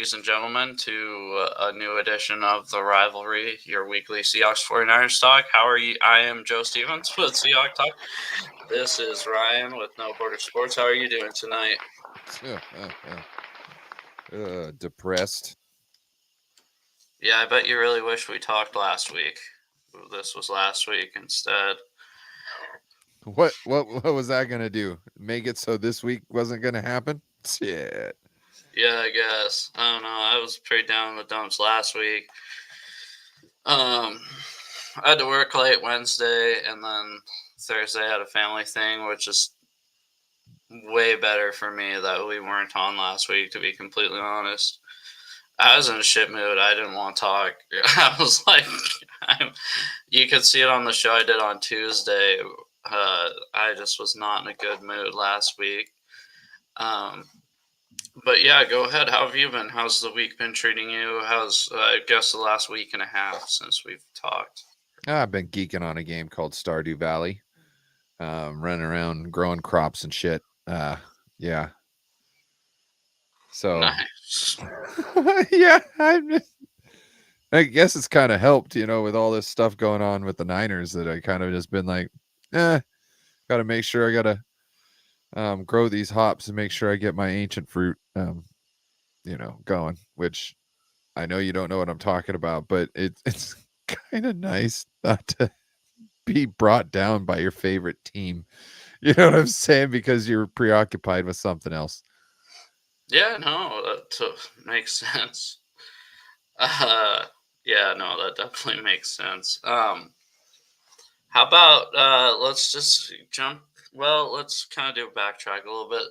ladies and gentlemen, to a new edition of the Rivalry, your weekly Seahawks 49ers talk. How are you? I am Joe Stevens with SeahawkTalk. This is Ryan with No Border Sports. How are you doing tonight? Depressed. Yeah, I bet you really wish we talked last week. This was last week instead. What was that gonna do? Make it so this week wasn't gonna happen? Shit. Yeah, I guess. I don't know. I was pretty down in the dumps last week. I had to work late Wednesday, and then Thursday I had a family thing, which is way better for me that we weren't on last week, to be completely honest. I was in a shit mood. I didn't want to talk. I was like, you could see it on the show I did on Tuesday. I just was not in a good mood last week. But yeah, go ahead. How have you been? How's the week been treating you? How's, I guess, the last week and a half since we've talked? I've been geeking on a game called Stardew Valley. Running around growing crops and shit. Yeah. So Nice. yeah, I guess it's kind of helped, with all this stuff going on with the Niners, that I kind of just been like, gotta make sure I gotta grow these hops and make sure I get my ancient fruit going, which I know you don't know what I'm talking about, but it's kind of nice not to be brought down by your favorite team. You know what I'm saying? Because you're preoccupied with something else. Yeah, no, that makes sense. Yeah, no, that definitely makes sense. How about let's just jump. Well, let's kind of do a backtrack a little bit.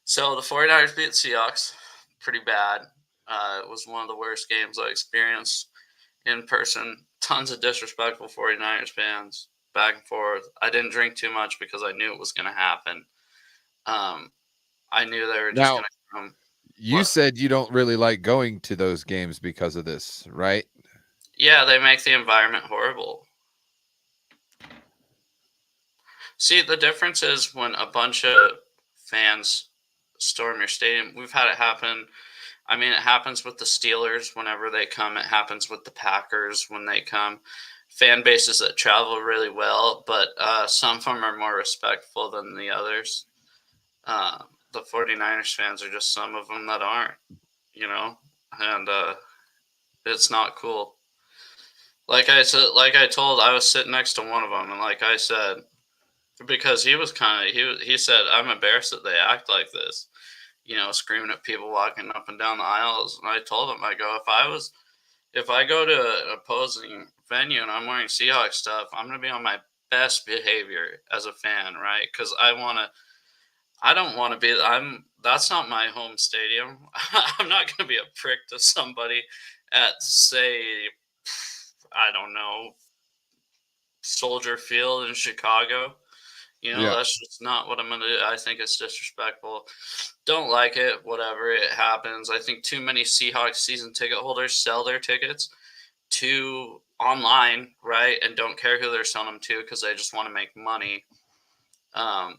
So the 49ers beat Seahawks pretty bad. It was one of the worst games I experienced in person. Tons of disrespectful 49ers fans back and forth. I didn't drink too much because I knew it was going to happen. I knew they were just Now, going to come. you said you don't really like going to those games because of this, right? Yeah, they make the environment horrible. See, the difference is when a bunch of fans storm your stadium. We've had it happen. I mean, it happens with the Steelers whenever they come. It happens with the Packers when they come. Fan bases that travel really well, but some of them are more respectful than the others. The 49ers fans are just some of them that aren't, and it's not cool. Like I said, I was sitting next to one of them, and like I said, because he was kind of, he said, I'm embarrassed that they act like this, screaming at people walking up and down the aisles. And I told him, I go, if I go to an opposing venue and I'm wearing Seahawks stuff, I'm going to be on my best behavior as a fan, right? Because I don't want to be, that's not my home stadium. I'm not going to be a prick to somebody at, say, I don't know, Soldier Field in Chicago. That's just not what I'm going to do. I think it's disrespectful. Don't like it. Whatever. It happens. I think too many Seahawks season ticket holders sell their tickets to online, right? And don't care who they're selling them to because they just want to make money. I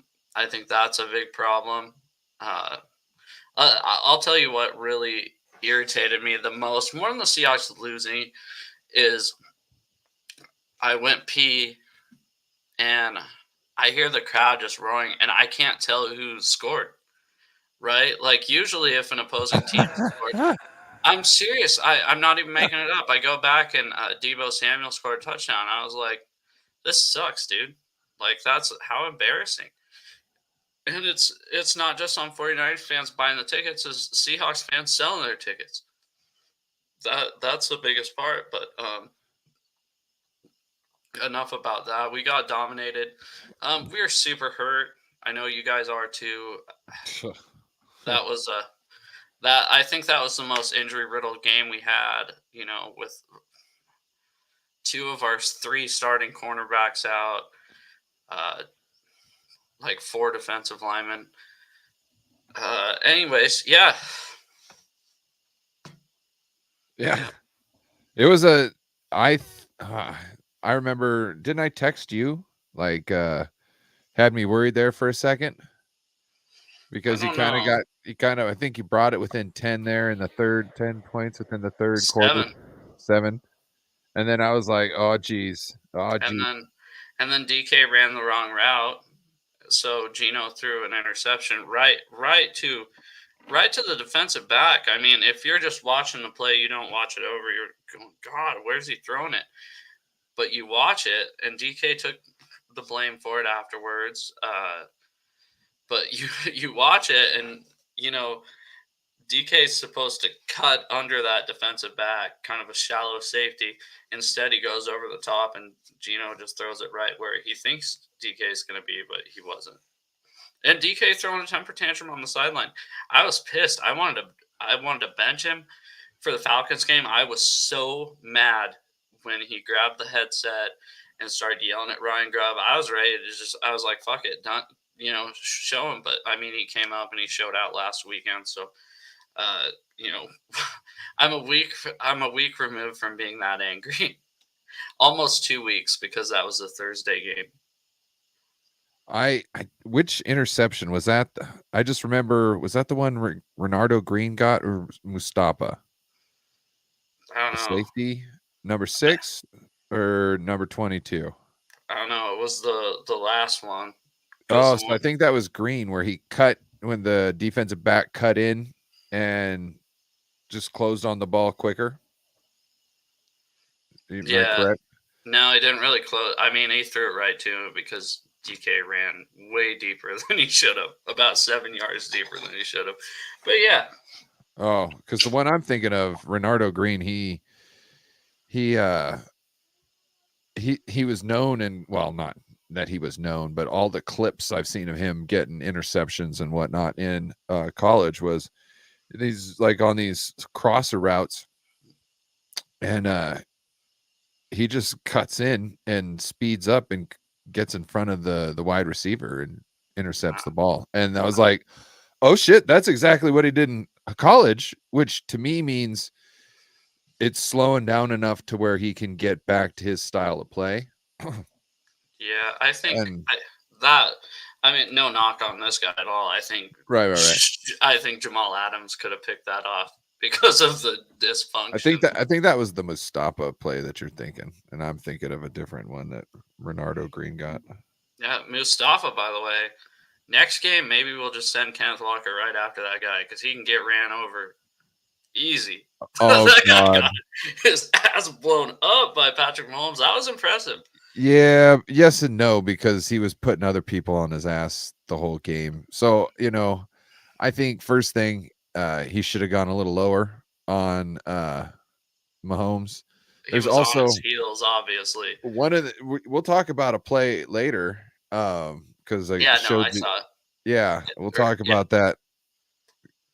think that's a big problem. I'll tell you what really irritated me the most, more than the Seahawks losing, is I went pee and I hear the crowd just roaring, and I can't tell who scored, right? Like, usually if an opposing team scored, I'm serious. I'm not even making it up. I go back, and Deebo Samuel scored a touchdown. I was like, this sucks, dude. Like, that's how embarrassing. And it's not just on 49ers fans buying the tickets, it's Seahawks fans selling their tickets. That's the biggest part, but enough about that. We got dominated. We are super hurt. I know you guys are too. That was I think that was the most injury riddled game we had. With two of our three starting cornerbacks out, like four defensive linemen. Anyways, yeah. It was I remember, didn't I text you? Like, had me worried there for a second. because don't know. I think he brought it within 10 there in the third, 10 points within the third quarter, 7. 7. And then I was like, oh, geez. Oh, And geez. then DK ran the wrong route. So Geno threw an interception right to the defensive back. I mean, if you're just watching the play, you don't watch it over. You're going, God, where's he throwing it? But you watch it, and DK took the blame for it afterwards. But you watch it, and DK is supposed to cut under that defensive back, kind of a shallow safety. Instead, he goes over the top, and Geno just throws it right where he thinks DK is going to be, but he wasn't. And DK throwing a temper tantrum on the sideline. I was pissed. I wanted to bench him for the Falcons game. I was so mad when he grabbed the headset and started yelling at Ryan Grubb. I was ready to I was like, fuck it, done, show him. But I mean, he came up and he showed out last weekend. So, uh, you know, I'm a week removed from being that angry. Almost 2 weeks, because that was a Thursday game. Which interception was that? I just remember, was that the one Renardo Green got, or Mustafa? I The don't know. safety, number 6 or number 22? I don't know. It was the last one. Oh, so I think that was Green, where he cut when the defensive back cut in and just closed on the ball quicker. Am I correct? No, he didn't really close. I mean, he threw it right to him because DK ran way deeper than he should have, about 7 yards deeper than he should have. But yeah. Oh, because the one I'm thinking of, Renardo Green, he was known, and well, not that he was known, but all the clips I've seen of him getting interceptions and whatnot in college was these, like, on these crosser routes, and he just cuts in and speeds up and gets in front of the wide receiver and intercepts the ball. And I was like, oh shit, that's exactly what he did in college, which to me means it's slowing down enough to where he can get back to his style of play. Yeah, I think And I mean, no knock on this guy at all. I think right. I think Jamal Adams could have picked that off because of the dysfunction. I think that was the Mustafa play that you're thinking, and I'm thinking of a different one that Renardo Green got. Yeah, Mustafa, by the way. Next game, maybe we'll just send Kenneth Walker right after that guy, because he can get ran over easy. Oh That guy God. got his ass blown up by Patrick Mahomes. That was impressive. Yeah, yes and no, because he was putting other people on his ass the whole game. So, I think first thing, he should have gone a little lower on Mahomes. He There's was on also his heels, obviously. we'll talk about a play later, because I Yeah, no, showed I you. saw it. Yeah, we'll talk about that.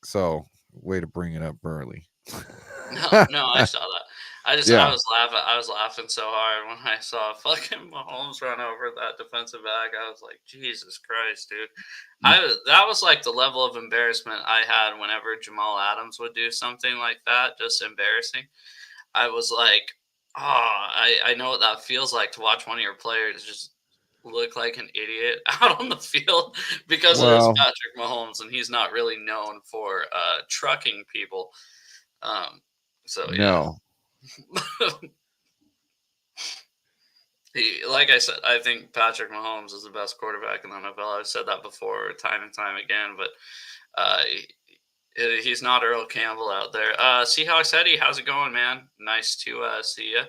So, way to bring it up early. No, I saw that. I Yeah. was laughing so hard when I saw fucking Mahomes run over that defensive back. I was like, Jesus Christ, dude. That was like the level of embarrassment I had whenever Jamal Adams would do something like that, just embarrassing. I was like, oh, I know what that feels like, to watch one of your players just look like an idiot out on the field, because it is Well, Patrick Mahomes, and he's not really known for trucking people. So yeah. no. Like I said, I think Patrick Mahomes is the best quarterback in the NFL. I've said that before, time and time again, but he's not Earl Campbell out there. Seahawks Eddie, how's it going, man? Nice to see you.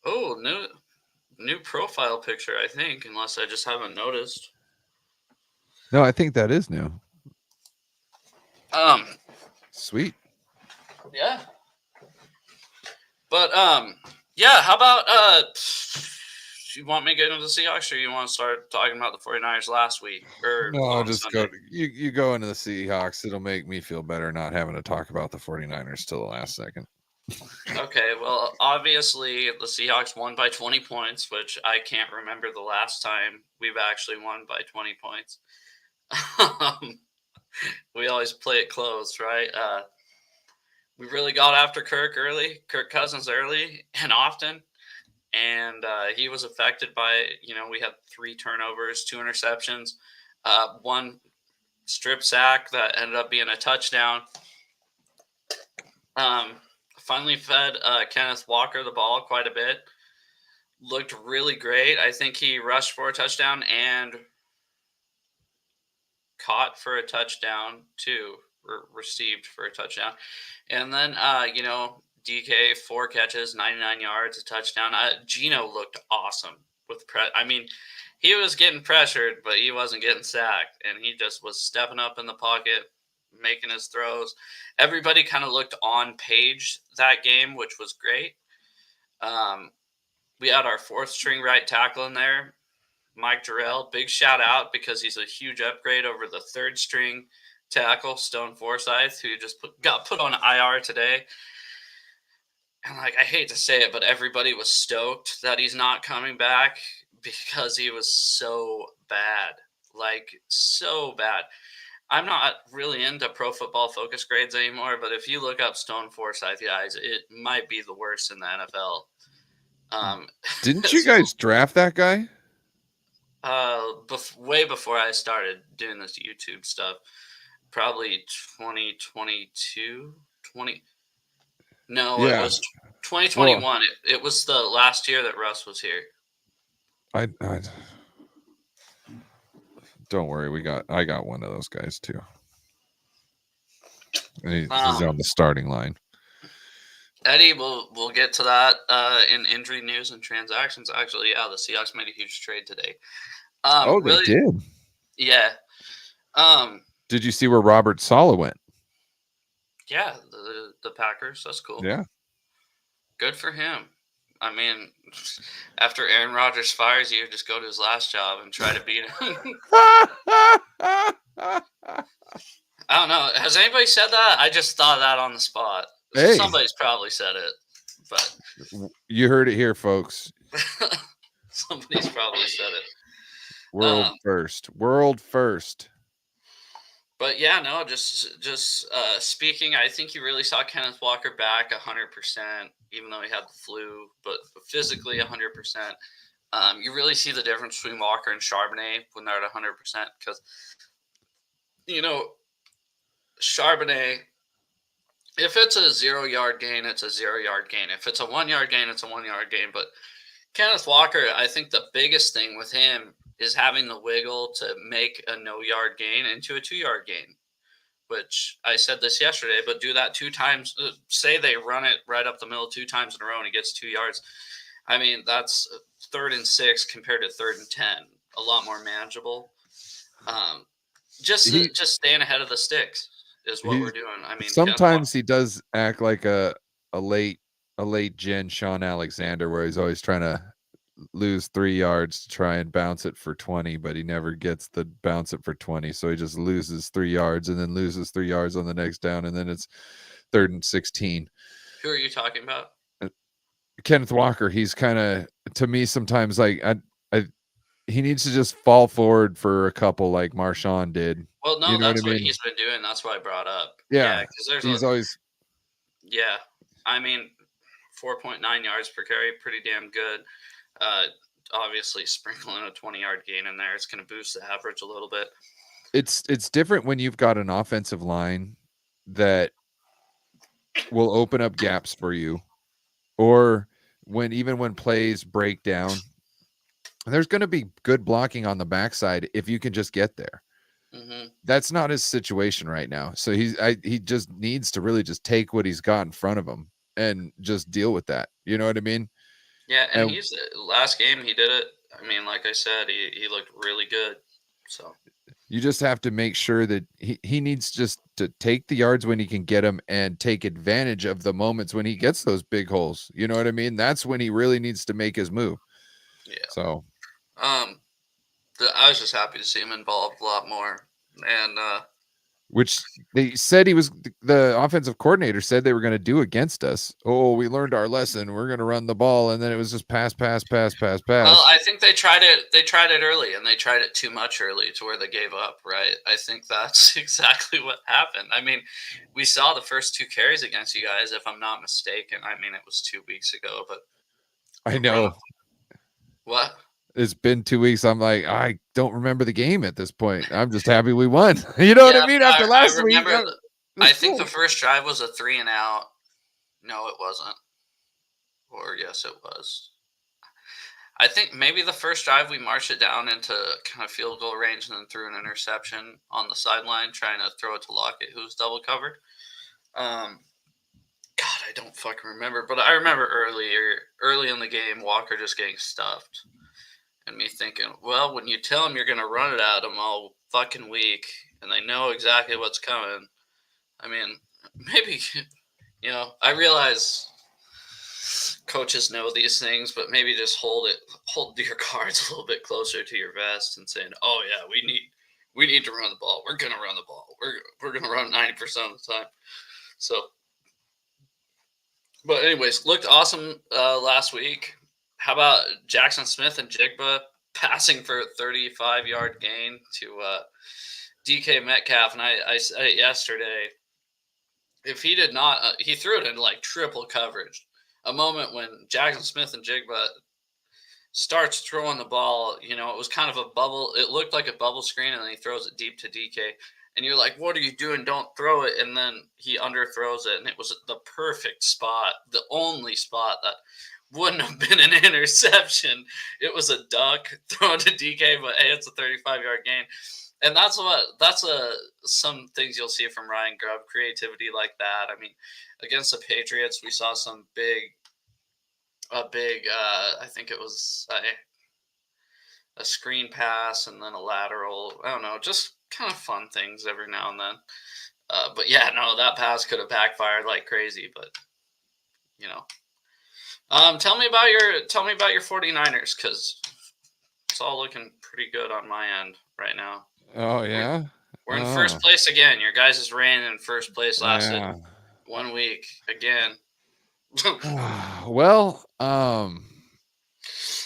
Oh, new profile picture, I think, unless I just haven't noticed. No, I think that is new. Sweet. Yeah. But yeah, how about you want me to get into the Seahawks, or you want to start talking about the 49ers last week? Or No, just Sunday? you go into the Seahawks. It'll make me feel better not having to talk about the 49ers till the last second. Okay, well, obviously the Seahawks won by 20 points, which I can't remember the last time we've actually won by 20 points. We always play it close, right? We really got after Kirk Cousins early and often, and he was affected by, we had 3 turnovers, 2 interceptions, one strip sack that ended up being a touchdown. Finally fed Kenneth Walker the ball quite a bit. Looked really great. I think he rushed for a touchdown and caught for a touchdown too, received for a touchdown. And then, DK, 4 catches, 99 yards, a touchdown. Geno looked awesome with I mean, he was getting pressured, but he wasn't getting sacked. And he just was stepping up in the pocket, making his throws. Everybody kind of looked on page that game, which was great. We had our 4th string right tackle in there, Mike Jarrell. Big shout out because he's a huge upgrade over the 3rd string tackle, Stone Forsyth, who just got put on IR today. And I hate to say it, but everybody was stoked that he's not coming back because he was so bad. So bad. I'm not really into Pro Football Focus grades anymore, but if you look up Stone Forsyth, guys, it might be the worst in the NFL. Didn't you guys draft that guy? Way before I started doing this YouTube stuff, probably 2022, No, Yeah. it was 2021. Well, it was the last year that Russ was here. I don't worry. I got one of those guys too. And he's on the starting line. Eddie, we'll get to that in injury news and transactions. Actually, yeah, the Seahawks made a huge trade today. They did? Yeah. Did you see where Robert Saleh went? Yeah, the Packers. That's cool. Yeah. Good for him. I mean, after Aaron Rodgers fires you, just go to his last job and try to beat him. I don't know. Has anybody said that? I just thought that on the spot. Hey. Somebody's probably said it, but you heard it here, folks. Somebody's probably said it. World first. But yeah, no, just speaking, I think you really saw Kenneth Walker back 100%, even though he had the flu, but physically 100%. You really see the difference between Walker and Charbonnet when they're at 100%, because, Charbonnet, if it's a 0-yard gain, it's a 0-yard gain. If it's a 1-yard gain, it's a 1-yard gain. But Kenneth Walker, I think the biggest thing with him is having the wiggle to make a no-yard gain into a 2-yard gain, which I said this yesterday, but do that 2 times. Say they run it right up the middle 2 times in a row and he gets 2 yards. I mean, that's 3rd and 6 compared to 3rd and 10. A lot more manageable. Just staying ahead of the sticks is what we're doing. I mean, sometimes he does act like a late gen Sean Alexander, where he's always trying to lose 3 yards to try and bounce it for 20, but he never gets the bounce it for 20. So he just loses 3 yards and then loses 3 yards on the next down. And then it's 3rd and 16. Who are you talking about? Kenneth Walker. He's kind of, to me, sometimes like he needs to just fall forward for a couple like Marshawn did. Well, no, that's what he's been doing. That's what I brought up. Yeah, because he's always. Yeah, I mean, 4.9 yards per carry, pretty damn good. Obviously, sprinkling a 20-yard gain in there, it's going to boost the average a little bit. It's different when you've got an offensive line that will open up gaps for you, or when plays break down, there's going to be good blocking on the backside if you can just get there. Mm-hmm. That's not his situation right now. So he just needs to really just take what he's got in front of him and just deal with that. You know what I mean? Yeah, and he's last game he did it. I mean, like I said, he looked really good. So you just have to make sure that he needs just to take the yards when he can get them and take advantage of the moments when he gets those big holes. You know what I mean? That's when he really needs to make his move. Yeah. So, I was just happy to see him involved a lot more, and which they said the offensive coordinator said they were going to do against us. Oh, we learned our lesson. We're going to run the ball, and then it was just pass. Well, I think they tried it early, and they tried it too much early to where they gave up. Right? I think that's exactly what happened. I mean, we saw the first 2 carries against you guys, if I'm not mistaken. I mean, it was 2 weeks ago, but I know. What? it's been 2 weeks. I'm like, I don't remember the game at this point. I'm just happy we won. You know what I mean? After last week, I think the first drive was a 3-and-out. No, it wasn't. Or yes, it was. I think maybe the first drive we marched it down into kind of field goal range and then threw an interception on the sideline, trying to throw it to Lockett, who was double covered. God, I don't fucking remember, but I remember early in the game, Walker just getting stuffed, and me thinking, well, when you tell them you're going to run it at them all fucking week, and they know exactly what's coming, I mean, maybe, I realize coaches know these things, but maybe just hold your cards a little bit closer to your vest and saying, "Oh yeah, we need to run the ball. We're gonna run the ball. We're gonna run 90% of the time." So, but anyways, looked awesome last week. How about Jackson Smith and Jigba passing for a 35-yard gain to DK Metcalf? And I said it yesterday. If he did not, he threw it into like triple coverage. A moment when Jackson Smith and Jigba starts throwing the ball, it was kind of a bubble. It looked like a bubble screen, and then he throws it deep to DK. And you're like, what are you doing? Don't throw it. And then he underthrows it, and it was the perfect spot, the only spot that wouldn't have been an interception. It was a duck thrown to DK, but hey, it's a 35-yard gain. And that's some things you'll see from Ryan Grubb, creativity like that. I mean, against the Patriots, we saw some I think it was a screen pass and then a lateral. I don't know, just kind of fun things every now and then. But yeah, no, that pass could have backfired like crazy, but tell me about your 49ers, because it's all looking pretty good on my end right now. Oh yeah, we're in first place again. Your guys' reign in first place lasted 1 week again. Well,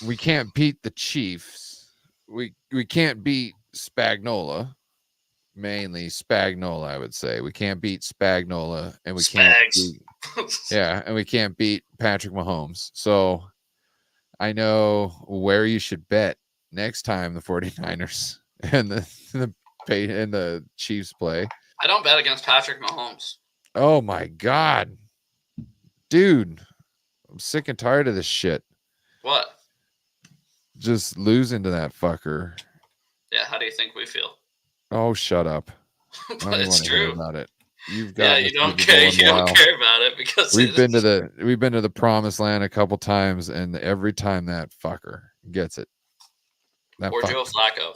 we can't beat the Chiefs. We can't beat Spagnola. Mainly Spagnola, I would say. We can't beat Spagnola, and we can't beat Patrick Mahomes. So I know where you should bet next time the 49ers and the Chiefs play. I don't bet against Patrick Mahomes. Oh my God. Dude, I'm sick and tired of this shit. What? Just losing to that fucker. Yeah, how do you think we feel? Oh, shut up. But it's true about it. You've got you don't care. You don't care about it because we've been to the promised land a couple times, and every time that fucker gets it. Or Joe Flacco.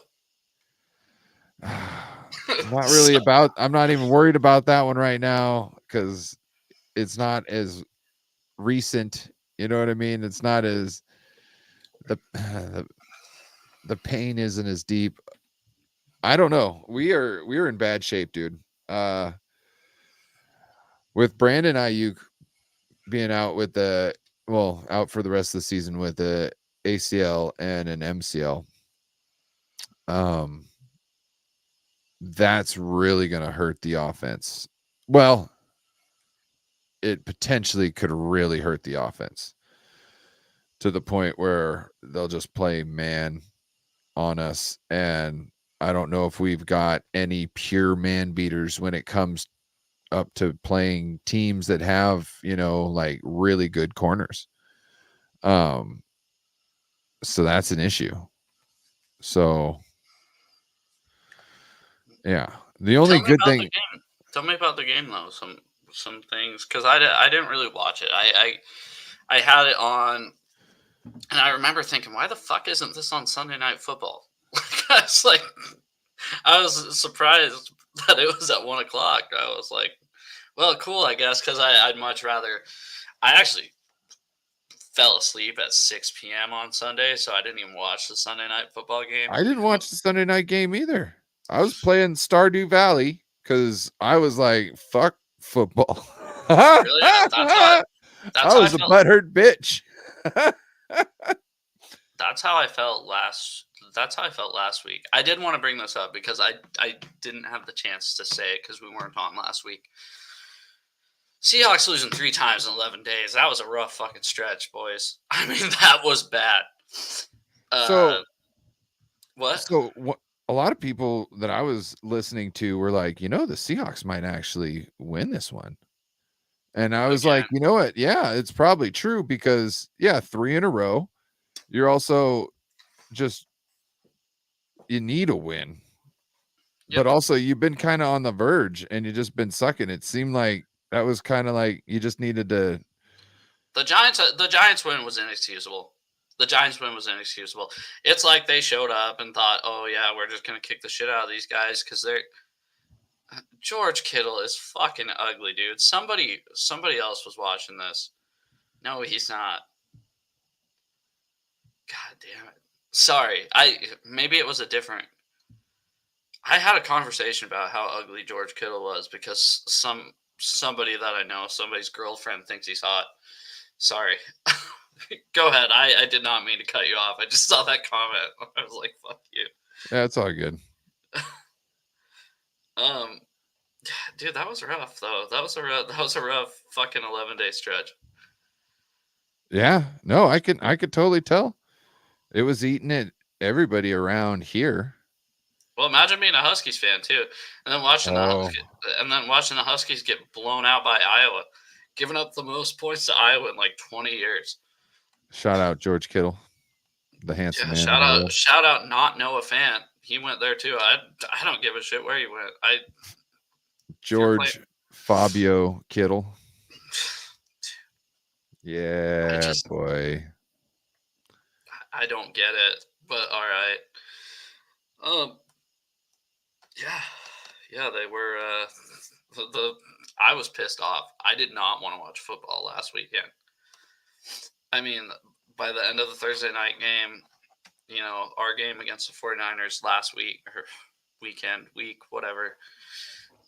Not really I'm not even worried about that one right now, because it's not as recent. You know what I mean? It's not as the pain isn't as deep. I don't know. We're in bad shape, dude. With Brandon Ayuk being out out for the rest of the season with the ACL and an MCL, that's really going to hurt the offense. Well, it potentially could really hurt the offense to the point where they'll just play man on us. And I don't know if we've got any pure man beaters when it comes up to playing teams that have, like really good corners. So that's an issue. So yeah, the only good thing. Tell me about the game though. Some things, because I didn't really watch it. I had it on, and I remember thinking, why the fuck isn't this on Sunday Night Football? I was surprised that it was at 1 o'clock. I was like, well, cool, I guess, because I'd much rather. I actually fell asleep at 6 p.m. on Sunday, so I didn't even watch the Sunday Night Football game. I didn't watch the Sunday night game either. I was playing Stardew Valley because I was like, fuck football. Really? I was a butthurt bitch. That's how I felt last week. I did want to bring this up because I didn't have the chance to say it because we weren't on last week. Seahawks losing 3 times in 11 days. That was a rough fucking stretch, boys. I mean, that was bad. Uh, So what? so what a lot of people that I was listening to were like, the Seahawks might actually win this one. And I was like, Again, you know what? Yeah, it's probably true because yeah, 3 in a row. You're also just you need a win. But yep. also you've been kind of on the verge and you just been sucking. It seemed like that was kind of like you just needed to. The Giants win was inexcusable. The Giants win was inexcusable. It's like they showed up and thought, "Oh yeah, we're just gonna kick the shit out of these guys because they're." George Kittle is fucking ugly, dude. Somebody else was watching this. No, he's not. God damn it. Sorry. Maybe it was a different. I had a conversation about how ugly George Kittle was because somebody that I know, somebody's girlfriend thinks he's hot. Sorry. Go ahead. I did not mean to cut you off. I just saw that comment. I was like, fuck you. Yeah, it's all good. Um dude, that was rough though. That was a rough fucking 11-day stretch. Yeah. No, I could totally tell. It was eating at everybody around here. Well, imagine being a Huskies fan too, and then Oh, watching the Huskies get blown out by Iowa, giving up the most points to Iowa in like 20 years. shout out George Kittle, the handsome Yeah, man in the world. shout out, not Noah Fant. He went there too. I don't give a shit where he went. If you're playing, George Fabio Kittle. I Yeah, just boy. I don't get it. But all right. Um. Yeah. Yeah. They were. The I was pissed off. I did not want to watch football last weekend. I mean, by the end of the Thursday night game, our game against the 49ers last week or week, whatever.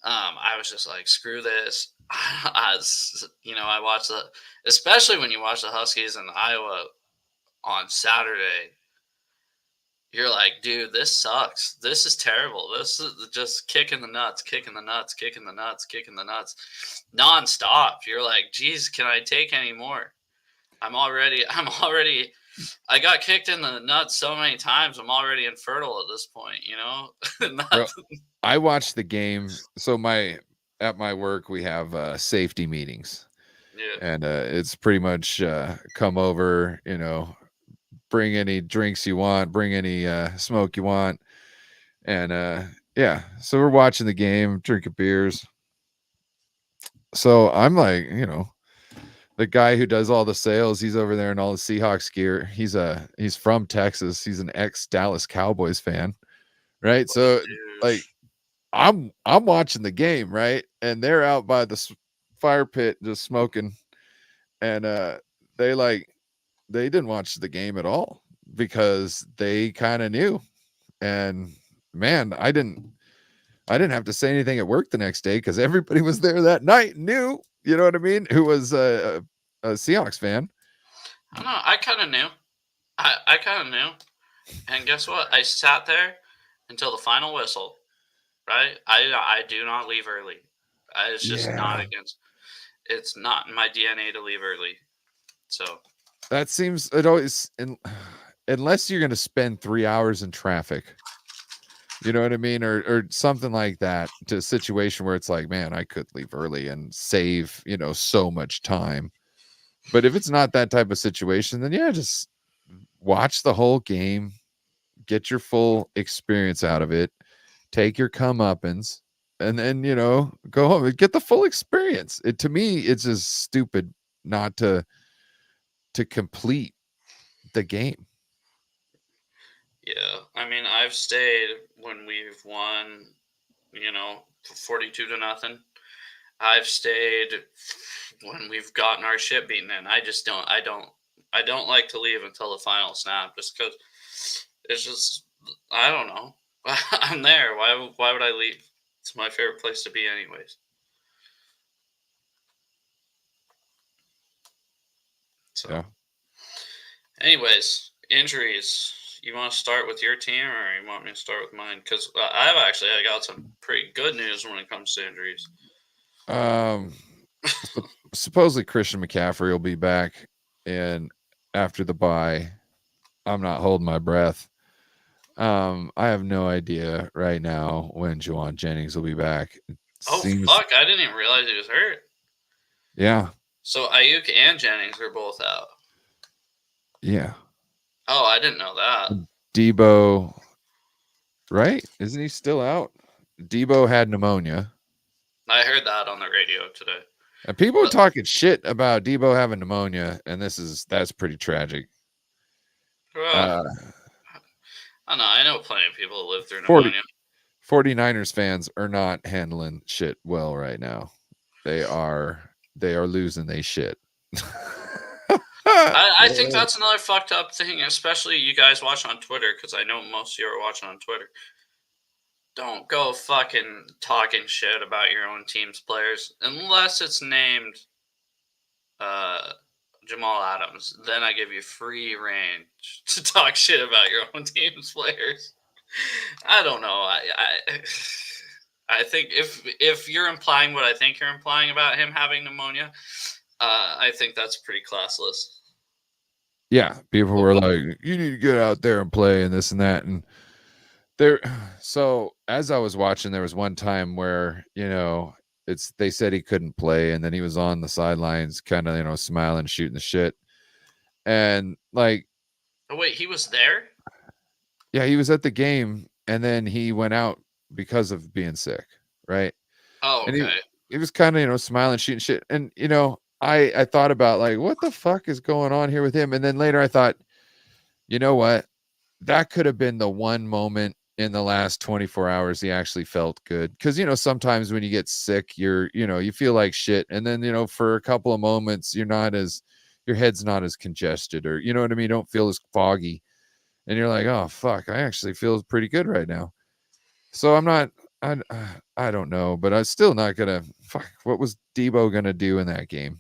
I was just like, screw this. I watched especially when you watch the Huskies in Iowa on Saturday, you're like, dude, this sucks. This is terrible. This is just kicking the nuts, kicking the nuts, kicking the nuts, kicking the nuts, nonstop. You're like, geez, can I take any more? I got kicked in the nuts so many times. I'm already infertile at this point, Bro, Not, I watched the game. So at my work we have safety meetings. yeah. And it's pretty much come over, bring any drinks you want, bring any smoke you want. And yeah, so we're watching the game, drinking beers. So I'm like, the guy who does all the sales, he's over there in all the Seahawks gear. He's from Texas. He's an ex Dallas Cowboys fan, right? What a So like douche. I'm watching the game, right? And they're out by the fire pit just smoking, and they didn't watch the game at all because they kind of knew. And man, I didn't have to say anything at work the next day because everybody was there that night and knew, you know what I mean, who was a Seahawks fan. I don't know. I kind of knew. I kind of knew. And guess what? I sat there until the final whistle. Right? I do not leave early. It's just not Yeah. against. It's not in my DNA to leave early. So That seems it always unless you're going to spend 3 hours in traffic. You know what I mean? Or something like that, to a situation where it's like, man, I could leave early and save, so much time. But if it's not that type of situation, then yeah, just watch the whole game, get your full experience out of it, take your comeuppance, and then, go home and get the full experience. It to me, it's just stupid not to complete the game. yeah, I mean, I've stayed when we've won, 42-0. I've stayed when we've gotten our shit beaten in. I don't like to leave until the final snap just because it's just, I don't know. I'm there. Why would I leave? It's my favorite place to be, anyways. So, Yeah. anyways, injuries. You want to start with your team, or you want me to start with mine? Because I got some pretty good news when it comes to injuries. Um, supposedly Christian McCaffrey will be back and after the bye. I'm not holding my breath. I have no idea right now when Juwan Jennings will be back. It Oh seems, fuck! I didn't even realize he was hurt. yeah, So Ayuk and Jennings are both out. yeah. Oh, I didn't know that. Debo, right? Isn't he still out? Debo had pneumonia. I heard that on the radio today. And people are But talking shit about Debo having pneumonia, and that's pretty tragic. well, Uh, I know. I know plenty of people who live through 40, pneumonia. 49ers fans are not handling shit well right now. They are losing they shit. I think that's another fucked up thing, especially you guys watch on Twitter, because I know most of you are watching on Twitter. Don't go fucking talking shit about your own team's players unless it's named Jamal Adams. Then I give you free range to talk shit about your own team's players. I don't know. I think if you're implying what I think you're implying about him having pneumonia, I think that's pretty classless. Yeah, people were like, "You need to get out there and play," and this and that, and there. So as I was watching, there was one time where they said he couldn't play, and then he was on the sidelines, kind of smiling, shooting the shit, and like, Oh wait, he was there? yeah, he was at the game, and then he went out because of being sick, right? Oh, And okay. he was kind of smiling, shooting shit, and I thought about like, what the fuck is going on here with him, and then later I thought, you know what? That could have been the one moment in the last 24 hours he actually felt good. Because, sometimes when you get sick, you feel like shit. And then, for a couple of moments, your head's not as congested, or, you know what I mean? You don't feel as foggy. And you're like, oh, fuck, I actually feel pretty good right now. So I don't know, but I'm still not going to, fuck, what was Debo going to do in that game?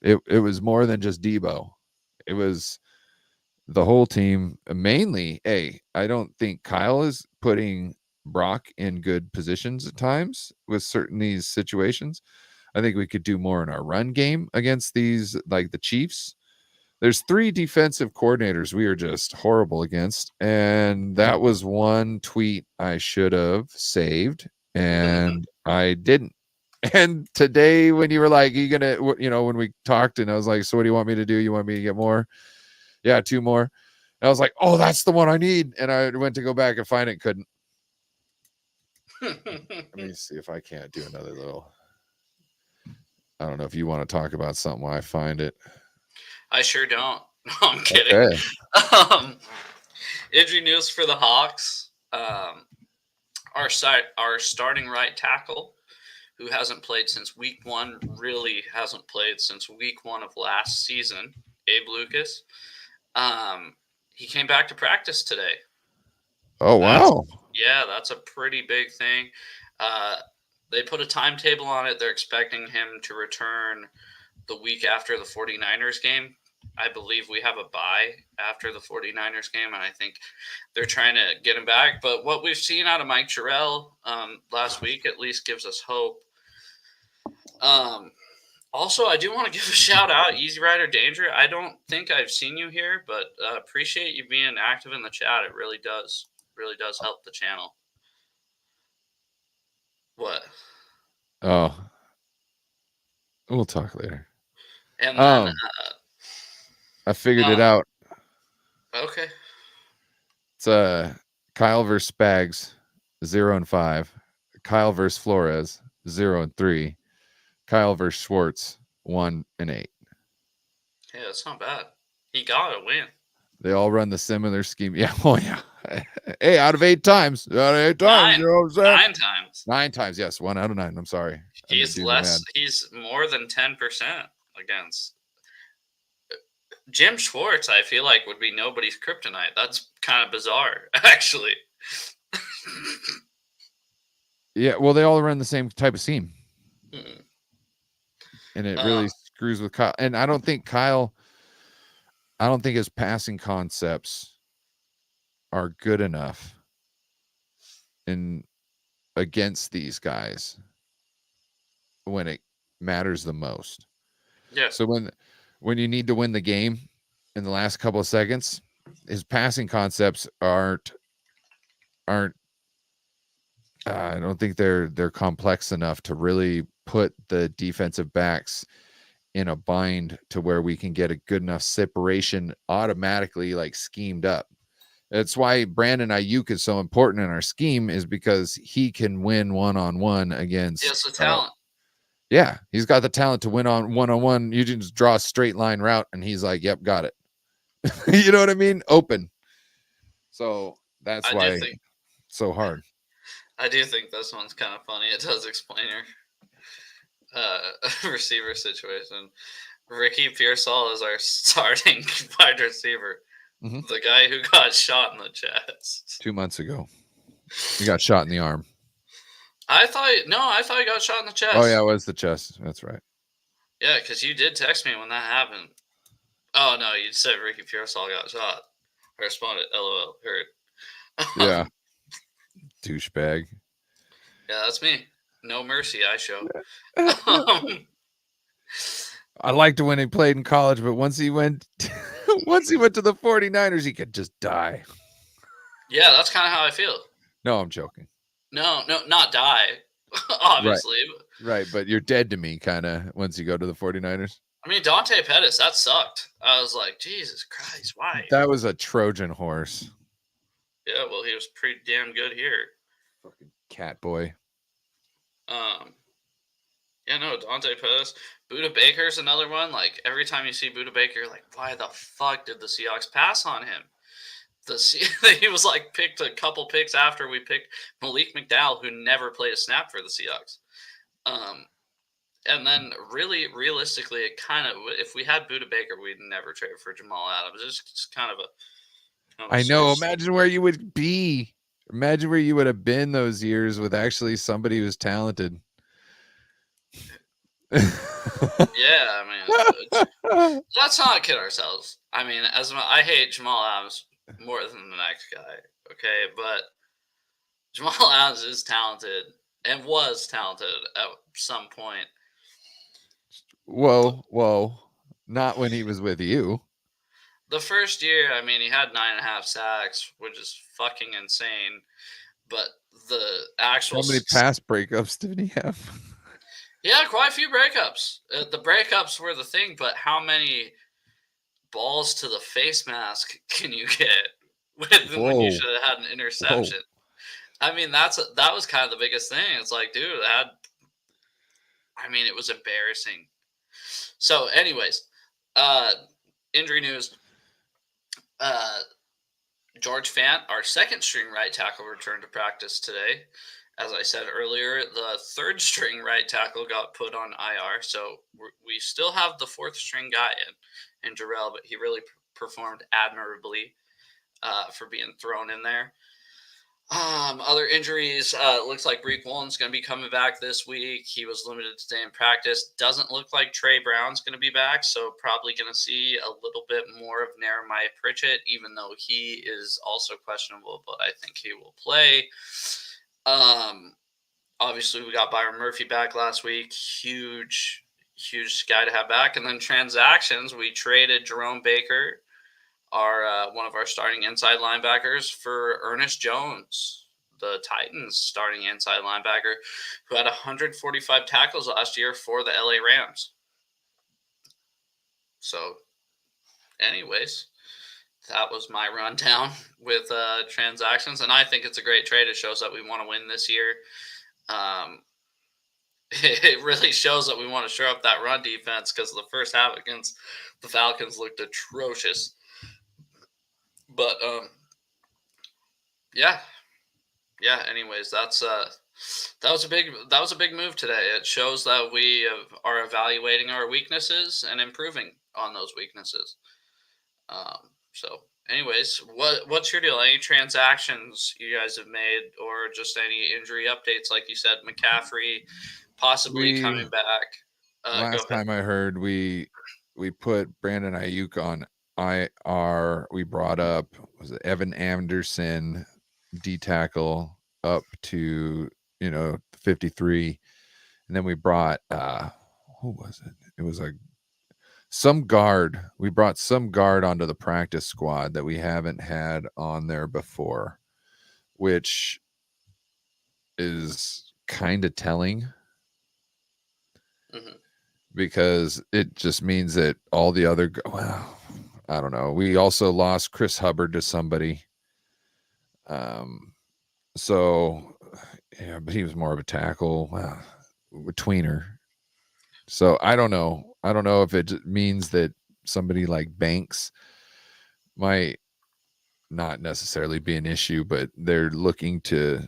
It was more than just Debo. It was the whole team, mainly. I don't think Kyle is putting Brock in good positions at times with certain these situations. I think we could do more in our run game against these, like the Chiefs. There's 3 defensive coordinators we are just horrible against, and that was one tweet I should have saved, and I didn't. And today, when you were like, "You gonna," when we talked, and I was like, "So what do you want me to do? You want me to get more?" Yeah, 2 more. And I was like, "Oh, that's the one I need." And I went to go back and find it, couldn't. Let me see if I can't do another little. I don't know if you want to talk about something while I find it. I sure don't. No, I'm kidding. Okay. Injury news for the Hawks. Our starting right tackle, who hasn't played since week 1, really hasn't played since week 1 of last season, Abe Lucas. He came back to practice today. Oh, wow. That's a pretty big thing. They put a timetable on it. They're expecting him to return the week after the 49ers game. I believe we have a bye after the 49ers game, and I think they're trying to get him back. But what we've seen out of Mike Jarrell last week at least gives us hope. Also, I do want to give a shout out, Easy Rider Danger. I don't think I've seen you here, but appreciate you being active in the chat. It really does help the channel. What? Oh, we'll talk later. And then I figured it out. Okay. It's Kyle versus Spags, 0-5. Kyle versus Flores, 0-3. Kyle versus Schwartz, 1-8. Yeah, that's not bad. He got a win. They all run the similar scheme. Yeah. Oh, yeah. Hey, out of 8 times. Out of 8 times. You know what I'm saying? 9 times. 9 times. Yes. 1 out of 9. I'm sorry. He's more than 10% against. Jim Schwartz, I feel like, would be nobody's kryptonite. That's kind of bizarre, actually. Yeah. Well, they all run the same type of scheme. Mm-mm. And it really screws with Kyle. And I don't think his passing concepts are good enough against these guys when it matters the most. Yeah. So when you need to win the game in the last couple of seconds, his passing concepts aren't. I don't think they're complex enough to really put the defensive backs in a bind to where we can get a good enough separation automatically, like schemed up. That's why Brandon Ayuk is so important in our scheme, is because he can win one-on-one against. He has the talent. Yeah, he's got the talent to win on one-on-one. You can just draw a straight line route, and he's like, "Yep, got it." You know what I mean? Open. So that's why it's so hard. I do think this one's kind of funny. It does explain your receiver situation. Ricky Pearsall is our starting wide receiver. Mhm. The guy who got shot in the chest 2 months ago. He got shot in the arm. I thought he got shot in the chest. Oh yeah, it was the chest. That's right. Yeah, because you did text me when that happened. Oh no, you said Ricky Pearsall got shot. I responded, LOL, heard. Yeah. Douchebag. Yeah, that's me. No mercy, I show. I liked it when he played in college, but once he went to the 49ers, he could just die. Yeah, that's kind of how I feel. No, I'm joking. No, not die, obviously. Right, but you're dead to me, kind of, once you go to the 49ers. I mean, Dante Pettis, that sucked. I was like, Jesus Christ, why? That was a Trojan horse. Yeah, well, he was pretty damn good here. Fucking cat boy. Yeah, no, Dante Pettis. Budda Baker's another one. Like, every time you see Budda Baker, you're like, why the fuck did the Seahawks pass on him? He was like picked a couple picks after we picked Malik McDowell, who never played a snap for the Seahawks. And then realistically, it kind of, if we had Budda Baker, we'd never trade for Jamal Adams. It's just kind of a. I know. Imagine where you would be. Imagine where you would have been those years with actually somebody who's talented. Yeah, I mean, let's not kid ourselves. I mean, I hate Jamal Adams more than the next guy, okay? But Jamal Adams is talented and was talented at some point. Whoa. Not when he was with you. The first year, I mean, he had 9.5 sacks, which is fucking insane. But the actual... How many pass breakups did he have? Yeah, quite a few breakups. The breakups were the thing, but how many balls to the face mask can you get when you should have had an interception? Whoa. I mean, that was kind of the biggest thing. It's like, dude, it was embarrassing. So, anyways, injury news. George Fant, our second string right tackle, returned to practice today. As I said earlier, the third string right tackle got put on IR, so we still have the fourth string guy in Jarrell, but he really performed admirably for being thrown in there. Other injuries, looks like Breek Woolen's going to be coming back this week. He was limited today in practice. Doesn't look like Trey Brown's going to be back, so probably going to see a little bit more of Jeremiah Pritchett, even though he is also questionable, but I think he will play. Obviously, we got Byron Murphy back last week. Huge guy to have back. And then transactions, we traded Jerome Baker, our one of our starting inside linebackers, for Ernest Jones, the Titans starting inside linebacker, who had 145 tackles last year for the LA Rams. So, anyways, that was my rundown with transactions, and I think it's a great trade. It shows that we want to win this year. It really shows that we want to shore up that run defense, because the first half against the Falcons looked atrocious. But yeah. Anyways, that was a big move today. It shows that we are evaluating our weaknesses and improving on those weaknesses. So, anyways, what's your deal? Any transactions you guys have made, or just any injury updates? Like you said, McCaffrey possibly coming back. Last time I heard, we put Brandon Ayuk on IR. We brought up, was it Evan Anderson, D tackle, up to 53, and then we brought who was it? It was like some guard. We brought some guard onto the practice squad that we haven't had on there before, which is kind of telling because it just means that all the other, well, I don't know. We also lost Chris Hubbard to somebody. So yeah, but he was more of a tackle, a tweener. So I don't know. I don't know if it means that somebody like Banks might not necessarily be an issue, but they're looking to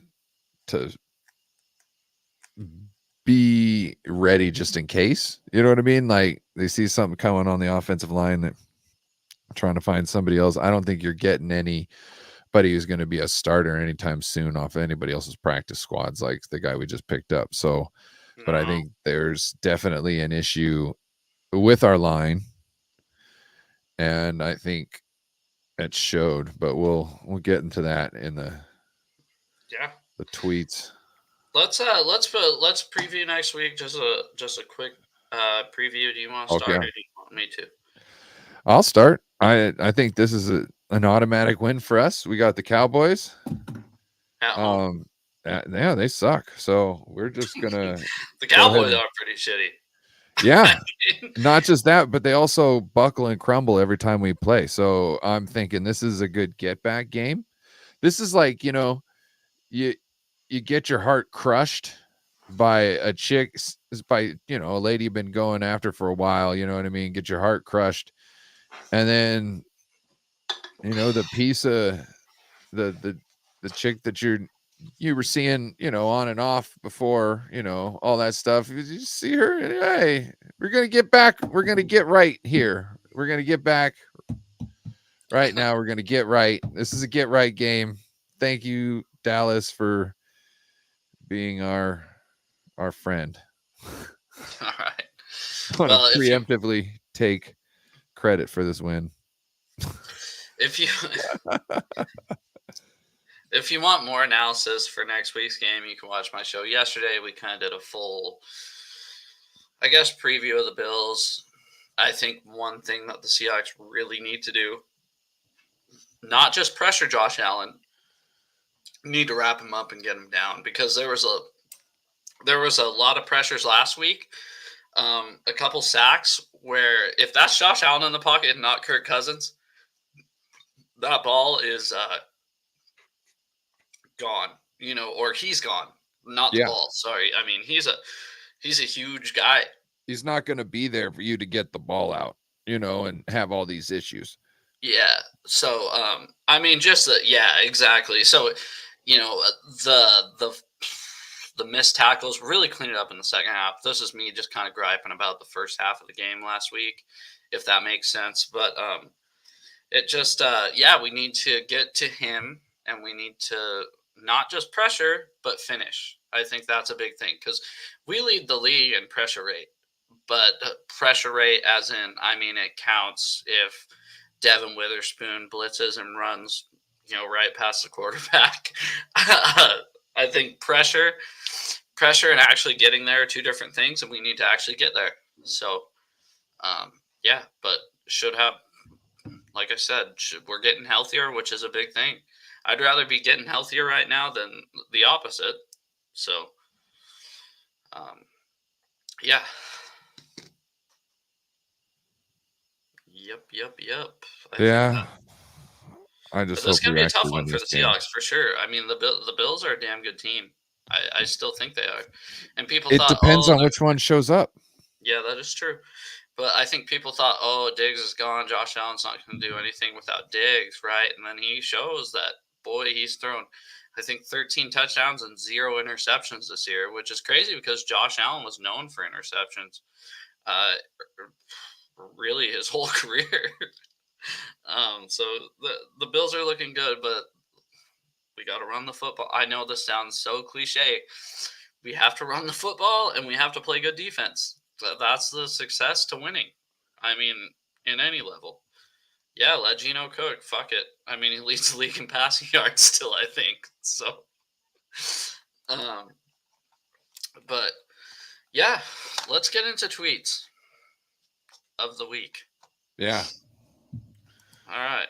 be ready just in case. You know what I mean? Like they see something coming on the offensive line that trying to find somebody else. I don't think you're getting anybody who's going to be a starter anytime soon off anybody else's practice squads like the guy we just picked up. So, but I think there's definitely an issue with our line, and I think it showed. But we'll get into that in the tweets. Let's preview next week. Just a quick preview. Do you want to start, or do you want me to? I'll start. I think this is an automatic win for us. We got the Cowboys. Yeah, they suck. So we're just gonna. The Cowboys are pretty shitty. Yeah, not just that, but they also buckle and crumble every time we play. So I'm thinking this is a good get back game. This is like, you know, you get your heart crushed by a chick, by, you know, a lady you've been going after for a while. You know what I mean? Get your heart crushed, and then, you know, the piece of the chick that you were seeing, you know, on and off before, you know, all that stuff. You see her, hey, we're gonna get back. We're gonna get right here. We're gonna get back right now. We're gonna get right. This is a get right game. Thank you, Dallas, for being our friend. All right. I want to preemptively take credit for this win. If you want more analysis for next week's game, you can watch my show. Yesterday, we kind of did a full, I guess, preview of the Bills. I think one thing that the Seahawks really need to do, not just pressure Josh Allen, need to wrap him up and get him down, because there was a lot of pressures last week. A couple sacks where if that's Josh Allen in the pocket and not Kirk Cousins, that ball is gone, you know, or he's gone. Not the ball. Sorry. I mean, he's a huge guy. He's not going to be there for you to get the ball out, you know, and have all these issues. Yeah. So, I mean, yeah, exactly. So, you know, the missed tackles really cleaned it up in the second half. This is me just kind of griping about the first half of the game last week, if that makes sense. But it just, we need to get to him, and we need to not just pressure, but finish. I think that's a big thing, because we lead the league in pressure rate, but pressure rate as in, I mean, it counts if Devin Witherspoon blitzes and runs, you know, right past the quarterback. I think pressure and actually getting there are two different things, and we need to actually get there. So, but should have, like I said, we're getting healthier, which is a big thing. I'd rather be getting healthier right now than the opposite. So, yeah. Yep. I just this is hope gonna be a tough one for the game. Seahawks for sure. I mean, the Bills are a damn good team. I still think they are, and people. It depends on which one shows up. Yeah, that is true. But I think people thought, oh, Diggs is gone. Josh Allen's not going to do anything without Diggs, right? And then he shows that, boy, he's thrown, I think, 13 touchdowns and 0 interceptions this year, which is crazy because Josh Allen was known for interceptions really his whole career. So the Bills are looking good, but we got to run the football. I know this sounds so cliche. We have to run the football, and we have to play good defense. That's the success to winning. I mean, in any level. Yeah, let Geno cook. Fuck it. I mean, he leads the league in passing yards still, I think. So, but yeah, let's get into tweets. of the week. Yeah. All right.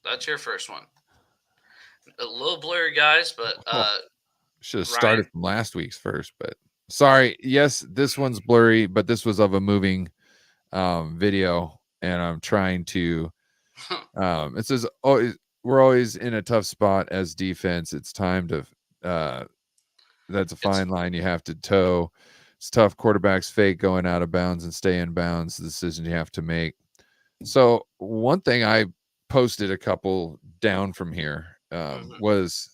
That's your first one. A little blurry, guys, but should have started Ryan. from last week's first, but sorry. Yes, this one's blurry, but this was of a moving video, and I'm trying to it says, oh, we're always in a tough spot as defense. It's time to that's a fine line you have to toe. It's tough. Quarterbacks fake going out of bounds and stay in bounds. The decision you have to make. So one thing I posted a couple down from here was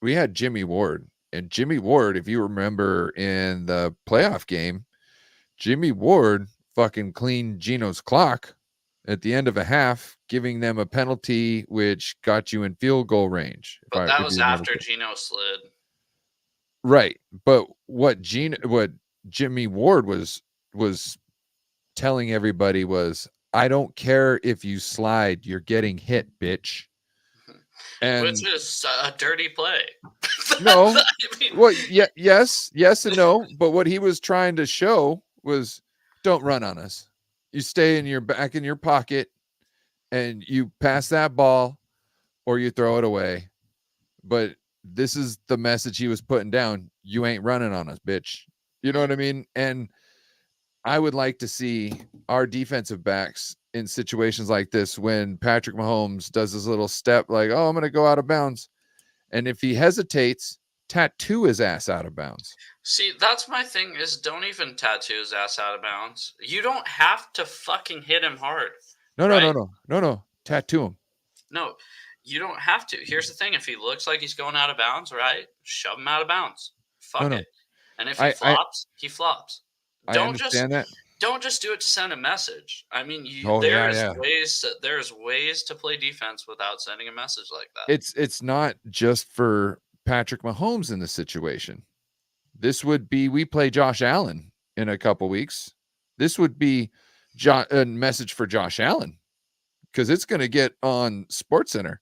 we had Jimmy Ward. And Jimmy Ward, if you remember in the playoff game, Jimmy Ward fucking cleaned Geno's clock at the end of a half, giving them a penalty which got you in field goal range. But that was after Geno slid. Right. But what Jimmy Ward was telling everybody was, I don't care if you slide, you're getting hit, bitch. And which is a dirty play. No. Well, yeah, yes and no. But what he was trying to show was, don't run on us. You stay in your back in your pocket and you pass that ball or you throw it away. But this is the message he was putting down. You ain't running on us, bitch. You know what I mean? And I would like to see our defensive backs in situations like this when Patrick Mahomes does his little step like, oh, I'm going to go out of bounds. And if he hesitates, tattoo his ass out of bounds. See, that's my thing is don't even tattoo his ass out of bounds. You don't have to fucking hit him hard. No. Tattoo him. No, you don't have to. Here's the thing. If he looks like he's going out of bounds, right, shove him out of bounds. Fuck it. And if he flops, he flops. I understand that. Don't just do it to send a message. I mean, there's ways to play defense without sending a message like that. It's not just for Patrick Mahomes in this situation. This would be, we play Josh Allen in a couple weeks. This would be a message for Josh Allen because it's going to get on SportsCenter.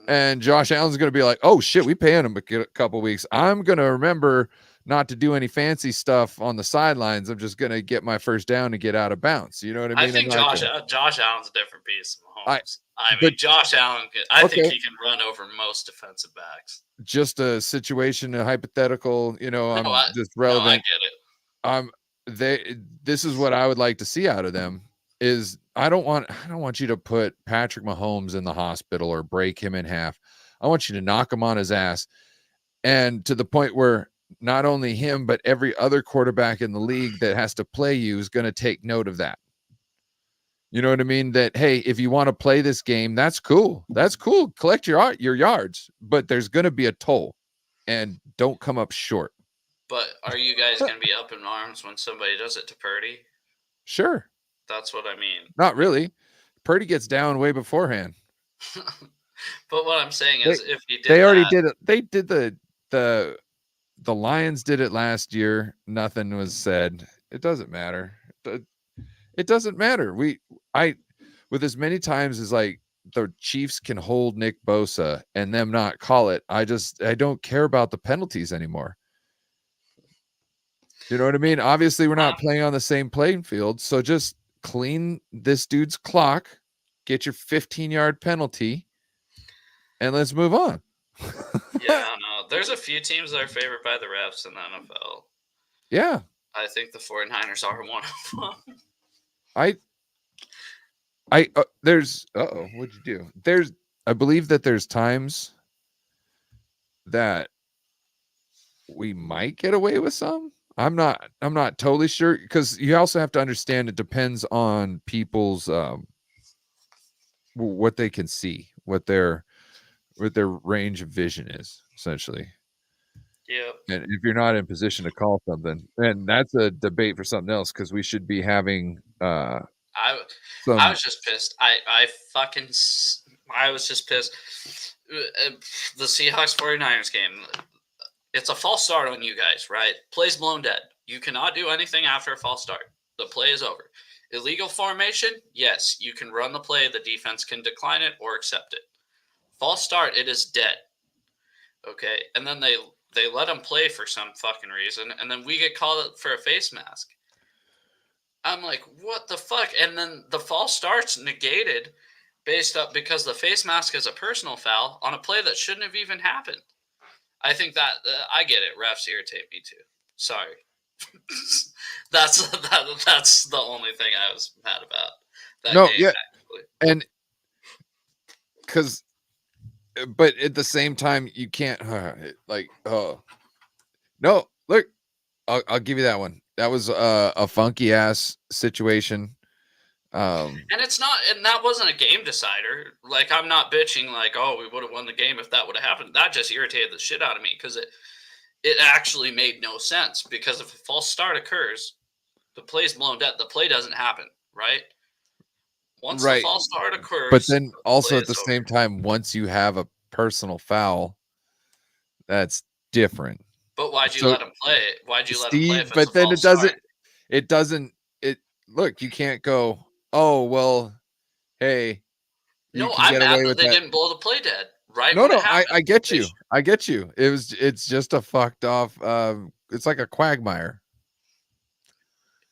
And Josh Allen's going to be like, oh, shit, we paying him a couple weeks. I'm going to remember not to do any fancy stuff on the sidelines. I'm just going to get my first down and get out of bounds. You know what I mean? I think Josh Allen's a different piece of Mahomes. I mean, Josh Allen, I think he can run over most defensive backs. Just a situation, a hypothetical, just relevant. I get it. This is what I would like to see out of them is I don't want you to put Patrick Mahomes in the hospital or break him in half. I want you to knock him on his ass. And to the point where not only him, but every other quarterback in the league that has to play you is going to take note of that. You know what I mean? That, hey, if you want to play this game, that's cool. That's cool. Collect your yards, but there's going to be a toll and don't come up short. But are you guys going to be up in arms when somebody does it to Purdy? Sure. That's what I mean. Not really. Purdy gets down way beforehand. But what I'm saying is if he did did it. They did the Lions did it last year. Nothing was said. It doesn't matter. It doesn't matter. With as many times as like the Chiefs can hold Nick Bosa and them not call it, I don't care about the penalties anymore. You know what I mean? Obviously, we're not playing on the same playing field, so just clean this dude's clock, get your 15-yard penalty, and let's move on. Yeah, no. There's a few teams that are favored by the refs in the NFL. Yeah. I think the 49ers are one of them. What'd you do? I believe that there's times that we might get away with some. I'm not totally sure because you also have to understand it depends on people's what they can see, what their range of vision is, essentially. Yeah. And if you're not in position to call something, and that's a debate for something else because we should be having I was just pissed. I was just pissed. The Seahawks 49ers game. It's a false start on you guys, right? Play's blown dead. You cannot do anything after a false start. The play is over. Illegal formation, yes, you can run the play. The defense can decline it or accept it. False start, it is dead. Okay, and then they let them play for some fucking reason, and then we get called for a face mask. I'm like, what the fuck? And then the false start's negated because the face mask is a personal foul on a play that shouldn't have even happened. I think that I get it. Refs irritate me too. Sorry. that's the only thing I was mad about that No, game. yeah, Actually. and because, but at the same time, you can't like, oh no, look, I'll give you that one. That was a funky ass situation. And it's not, and that wasn't a game decider. Like, I'm not bitching like, oh, we would have won the game if that would have happened. That just irritated the shit out of me because it actually made no sense. Because if a false start occurs, the play's blown dead. The play doesn't happen, right? Once the Right. false start occurs, But then the also play at the is same over. time, once you have a personal foul, that's different. But why'd you So let him play? Why'd you let him play see, if it's a but then false start? it doesn't, it look, you can't go, oh, well, hey, you No, can I'm get mad away that with they that. didn't blow the play dead right No, when it no, happened. I get They you. I get you. It's just a fucked off, it's like a quagmire.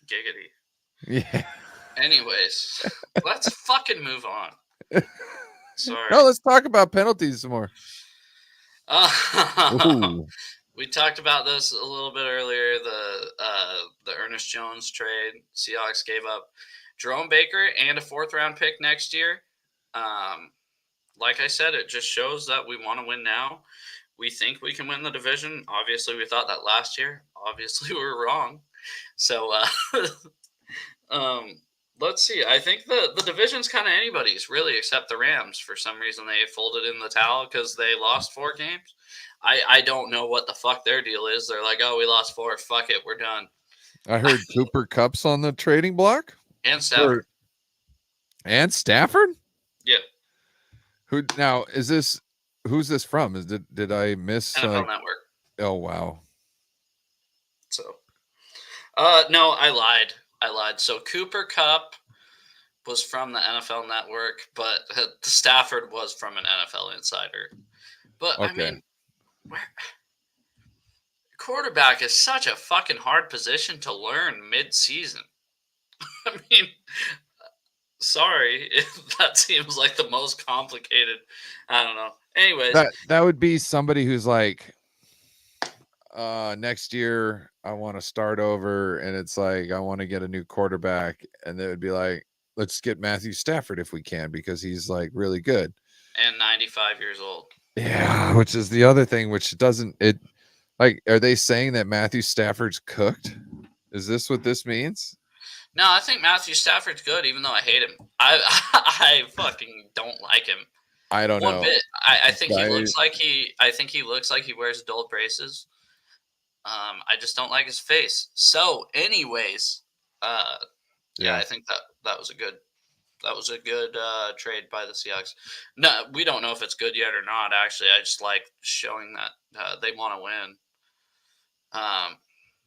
giggity. Yeah. Anyways, let's fucking move on. Sorry. No, let's talk about penalties some more. Uh, Ooh. we talked about this a little bit earlier. The Ernest Jones trade. Seahawks gave up Jerome Baker and a 4th-round pick next year. Like I said, it just shows that we want to win now. We think we can win the division. Obviously, we thought that last year. Obviously, we were wrong. So, let's see. I think the division's kind of anybody's, really, except the Rams. For some reason, they folded in the towel because they lost 4 games. I don't know what the fuck their deal is. They're like, oh, we lost 4. Fuck it, we're done. I heard Cooper Kupp's on the trading block. And Stafford. And Stafford? Yeah. Who now is this? Who's this from? Did I miss? NFL Network. Oh wow. So, no, I lied. So Cooper Kupp was from the NFL Network, but Stafford was from an NFL insider. But Okay. I mean, quarterback is such a fucking hard position to learn mid-season. I mean, sorry if that seems like the most complicated. I don't know. Anyways, that would be somebody who's like, next year I want to start over, and it's like I want to get a new quarterback, and they would be like, let's get Matthew Stafford if we can because he's like really good and 95 years old. Yeah, which is the other thing, which doesn't it like? Are they saying that Matthew Stafford's cooked? Is this what this means? No, I think Matthew Stafford's good, even though I hate him. I fucking don't like him. I don't know. Bit. I think he looks like I think he looks like he wears adult braces. I just don't like his face. So, anyways, yeah, I think that was a good trade by the Seahawks. No, we don't know if it's good yet or not. Actually, I just like showing that they want to win.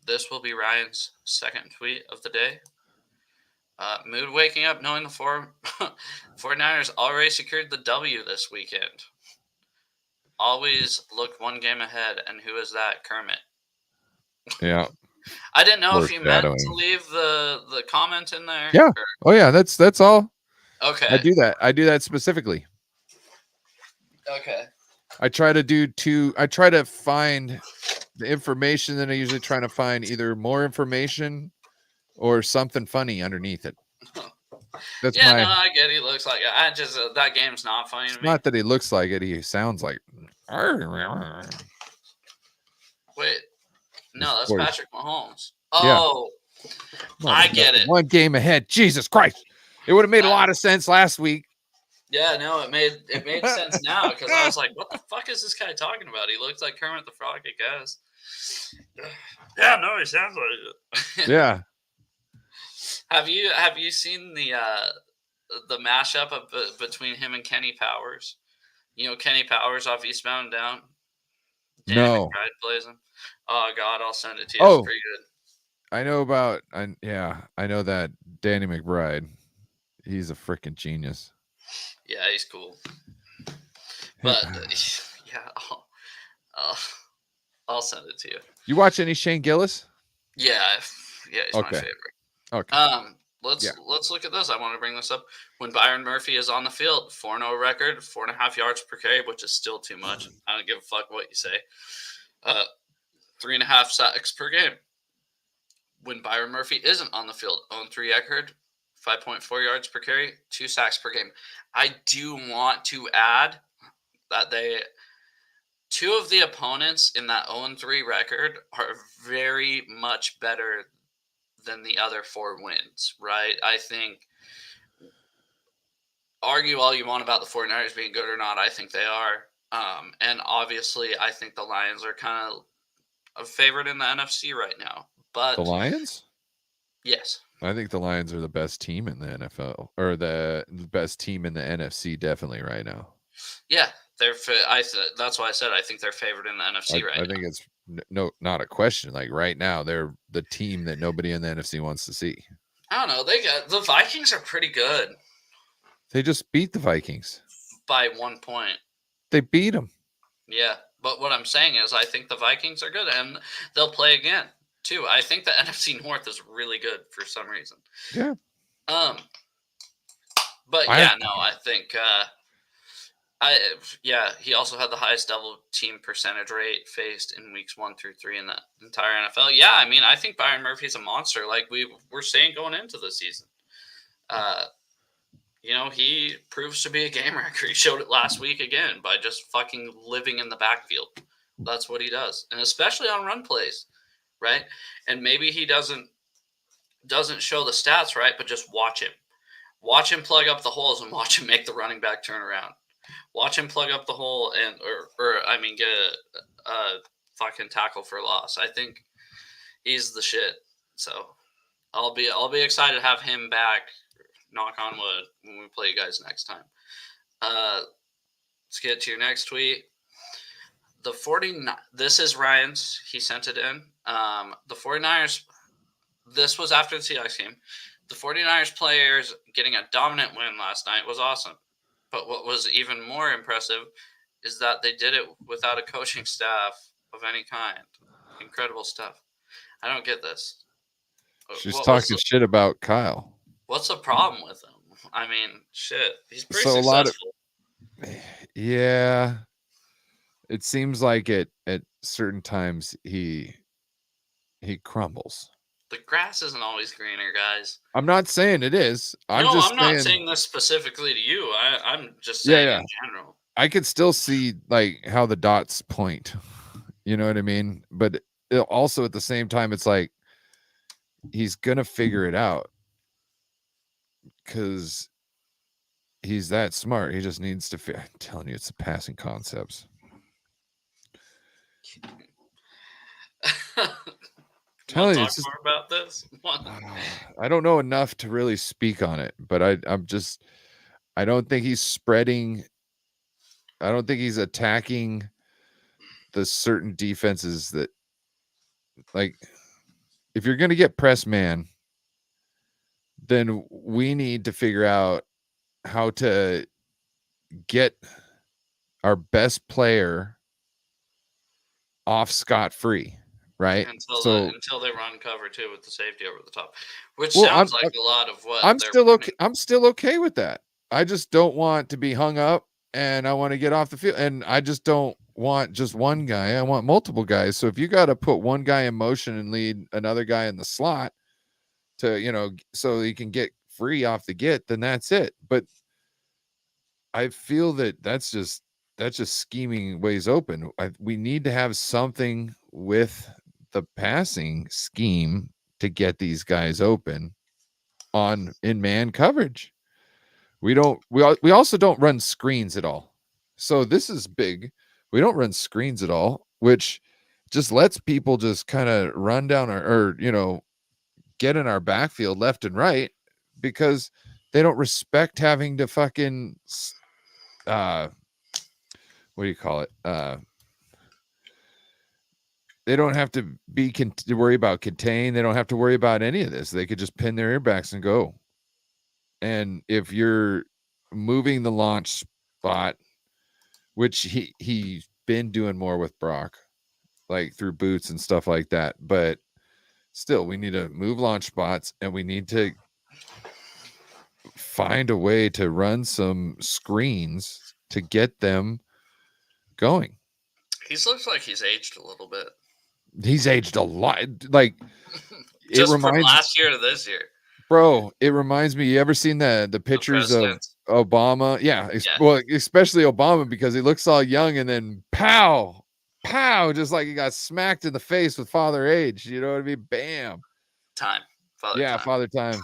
This will be Ryan's second tweet of the day. Mood waking up knowing the 49ers already secured the W this weekend. Always look one game ahead, and who is that? Kermit. Yeah. I didn't know if you meant to leave the comment in there. Yeah. Oh yeah, that's all. Okay. I do that specifically. Okay. I try to find the information, then I usually try to find either more information or something funny underneath it. That's no, I get he looks like it. I just that game's not funny to me. Not that he looks like it, he sounds like Wait. No, that's Patrick Mahomes. Oh. Yeah. I get it. One game ahead. Jesus Christ. It would have made a lot of sense last week. Yeah, no, it made sense now because I was like, what the fuck is this guy talking about? He looks like Kermit the Frog, I guess. Yeah, no, he sounds like it. Yeah. Have you seen the mashup between him and Kenny Powers? You know Kenny Powers off Eastbound and Down? Danny McBride plays him. Oh God, I'll send it to you. Oh, it's pretty good. I know that Danny McBride. He's a freaking genius. Yeah, he's cool. But yeah, I'll send it to you. You watch any Shane Gillis? Yeah, he's my favorite. Okay. Yeah. Let's look at this. I want to bring this up. When Byron Murphy is on the field, 4-0 record, 4.5 yards per carry, which is still too much. I don't give a fuck what you say. 3.5 sacks per game. When Byron Murphy isn't on the field, 0-3 record, 5.4 yards per carry, 2 sacks per game. I do want to add that two of the opponents in that 0-3 record are very much better than the other 4 wins, right? I think, argue all you want about the 49ers being good or not, I think they are. And obviously, I think the Lions are kind of a favorite in the NFC right now. But The Lions? yes. I think the Lions are the best team in the NFL, or the best team in the NFC definitely right now. Yeah, that's why I said I think they're favored in the NFC right now. I think it's not a question. Like right now, they're the team that nobody in the NFC wants to see. I don't know. The Vikings are pretty good. They just beat the Vikings by 1 point. They beat them. Yeah, but what I'm saying is I think the Vikings are good, and they'll play again too. I think the NFC North is really good for some reason. Yeah. But I think he also had the highest double team percentage rate faced in weeks 1 through 3 in the entire NFL. Yeah, I mean, I think Byron Murphy's a monster, like we were saying going into the season. He proves to be a game wrecker. He showed it last week again by just fucking living in the backfield. That's what he does, and especially on run plays, right? And maybe he doesn't show the stats, right? But just watch him. Watch him plug up the holes and watch him make the running back turn around. Watch him plug up the hole and get a fucking tackle for loss. I think he's the shit. So I'll be excited to have him back. Knock on wood when we play you guys next time. Let's get to your next tweet. This is Ryan's. He sent it in. The 49ers. This was after the Seahawks game. The 49ers players getting a dominant win last night was awesome. But what was even more impressive is that they did it without a coaching staff of any kind. Incredible stuff. I don't get this. She's talking shit about Kyle. What's the problem with him? I mean, shit. He's pretty successful. Yeah. It seems like at certain times he crumbles. The grass isn't always greener, guys. I'm not saying it is. I'm not saying this specifically to you. I'm just saying in general. I could still see like how the dots point. You know what I mean? But also at the same time, it's like he's gonna figure it out because he's that smart. He just needs to. I'm telling you, it's the passing concepts. Talk more about this? I don't know enough to really speak on it, but I don't think he's spreading. I don't think he's attacking the certain defenses that, like, if you're going to get press man, then we need to figure out how to get our best player off scot-free. Right. Until they run cover 2 with the safety over the top, which sounds like a lot of what I'm still okay. I'm still okay with that. I just don't want to be hung up, and I want to get off the field. And I just don't want just one guy. I want multiple guys. So if you got to put one guy in motion and lead another guy in the slot to, so he can get free off the get, then that's it. But I feel that's just scheming ways open. We need to have something with the passing scheme to get these guys open in man coverage. We also don't run screens at all. So this is big. We don't run screens at all, which just lets people just kind of run down get in our backfield left and right because they don't respect having to fucking what do you call it? They don't have to worry about contain. They don't have to worry about any of this. They could just pin their earbacks and go. And if you're moving the launch spot, which he's been doing more with Brock, like through boots and stuff like that, but still, we need to move launch spots, and we need to find a way to run some screens to get them going. He looks like he's aged a little bit. He's aged a lot. Like, just from last year to this year. Bro, it reminds me, you ever seen the pictures of Obama? Yeah, well, especially Obama, because he looks all young, and then pow, just like he got smacked in the face with father age. You know what I mean? Bam. Time. Father time.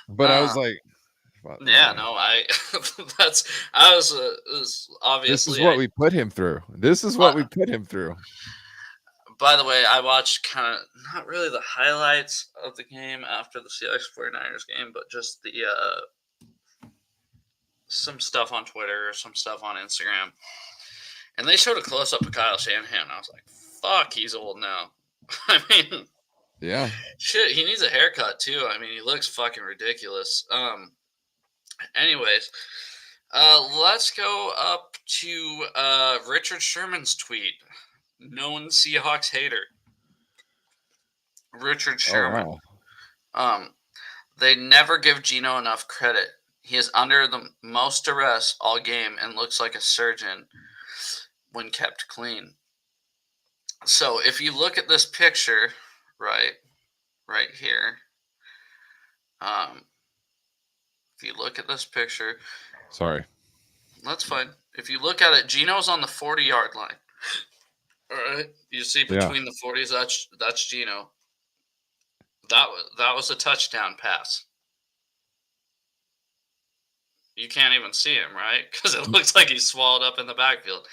But I was like, yeah, no, I was obviously. This is what we put him through. By the way, I watched kind of not really the highlights of the game after the Seahawks 49ers game, but just the some stuff on Twitter, some stuff on Instagram. And they showed a close up of Kyle Shanahan. I was like, fuck, he's old now. I mean, yeah. Shit, he needs a haircut too. I mean, he looks fucking ridiculous. Anyways, let's go up to Richard Sherman's tweet. Known Seahawks hater. Richard Sherman. Oh, wow. They never give Geno enough credit. He is under the most duress all game and looks like a surgeon when kept clean. So if you look at this picture, right here. If you look at this picture. Sorry. That's fine. If you look at it, Geno's on the 40-yard line. All right. You see between the 40s, that's Geno. That was a touchdown pass. You can't even see him, right? Because it looks like he's swallowed up in the backfield.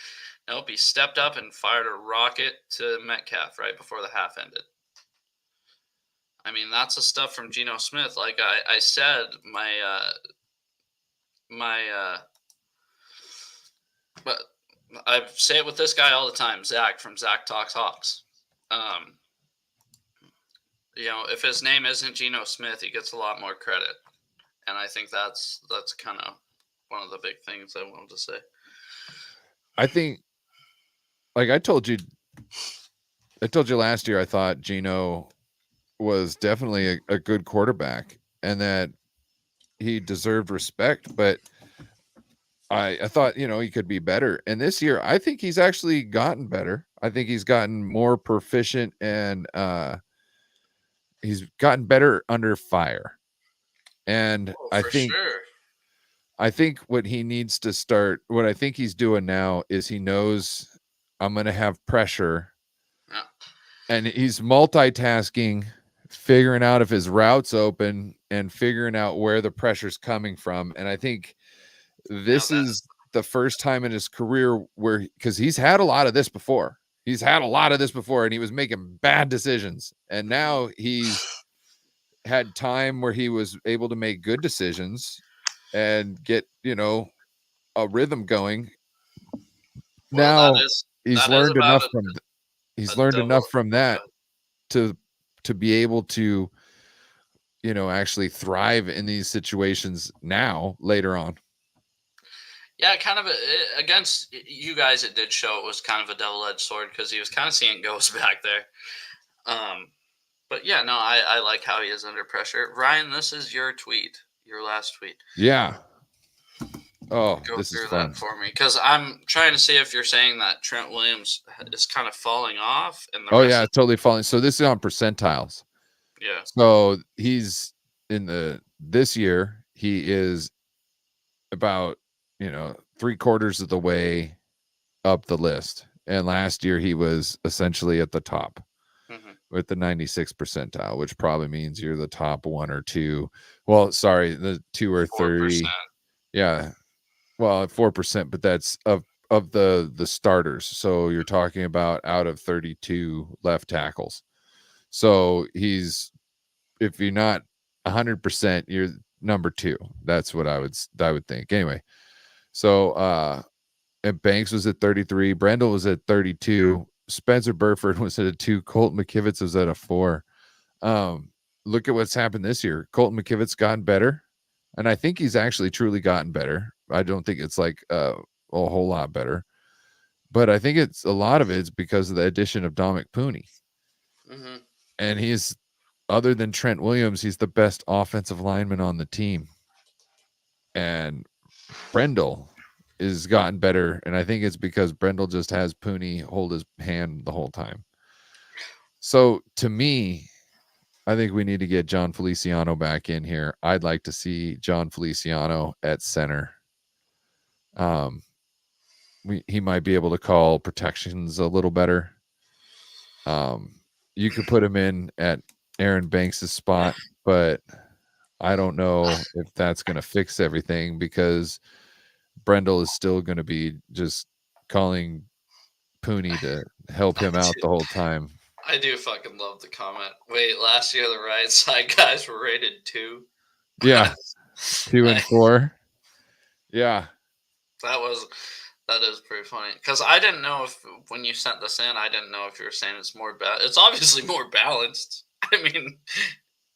Nope, he stepped up and fired a rocket to Metcalf right before the half ended. I mean, that's the stuff from Geno Smith. Like I said, but I say it with this guy all the time, Zach from Zach Talks Hawks. If his name isn't Geno Smith, he gets a lot more credit, and I think that's kind of one of the big things I wanted to say. I think, like I told you last year, I thought Geno was definitely a good quarterback and that he deserved respect, but I thought, he could be better. And this year, I think he's actually gotten better. I think he's gotten more proficient and he's gotten better under fire. And I think what he needs to start, what I think he's doing now is he knows I'm going to have pressure. Yeah. And he's multitasking, figuring out if his route's open and figuring out where the pressure's coming from. And I think this is the first time in his career where, because he's had a lot of this before. And he was making bad decisions. And now he's had time where he was able to make good decisions and get, a rhythm going. Well, now he's learned enough from that to be able to, actually thrive in these situations now later on. Yeah, kind of against you guys, it did show it was kind of a double-edged sword because he was kind of seeing ghosts back there. But yeah, no, I like how he is under pressure. Ryan, this is your tweet, your last tweet. Yeah. Oh, Go this through is fun. that for me, because I'm trying to see if you're saying that Trent Williams is kind of falling off. And totally falling. So this is on percentiles. Yeah. So he's this year, he is about, 3/4 of the way up the list. And last year he was essentially at the top with the 96th percentile, which probably means you're the top 1 or 2. Well, sorry, the 2 or 3. 4%. Yeah. Well, 4%, but that's of the starters. So you're talking about out of 32 left tackles. So if you're not 100%, you're number 2. That's what I would think. Anyway, so and Banks was at 33. Brendel was at 32. Spencer Burford was at a 2. Colton McKivitz was at a 4. Look at what's happened this year. Colton McKivitz gotten better, and I think he's actually truly gotten better. I don't think it's like a whole lot better, but I think a lot of it's because of the addition of Dominic Pooney. And he's, other than Trent Williams, he's the best offensive lineman on the team. And Brendel has gotten better, and I think it's because Brendel just has Pooney hold his hand the whole time. So to me, I think we need to get John Feliciano back in here. I'd like to see John Feliciano at center. He might be able to call protections a little better. You could put him in at Aaron Banks' spot, but I don't know if that's going to fix everything, because Brendel is still going to be just calling Pooney to help him out the whole time. I do fucking love the comment. Wait, last year the right side guys were rated 2. Yeah, 2 and 4. Yeah, that is pretty funny, because I didn't know if, when you sent this in, I didn't know if you were saying it's more it's obviously more balanced. I mean,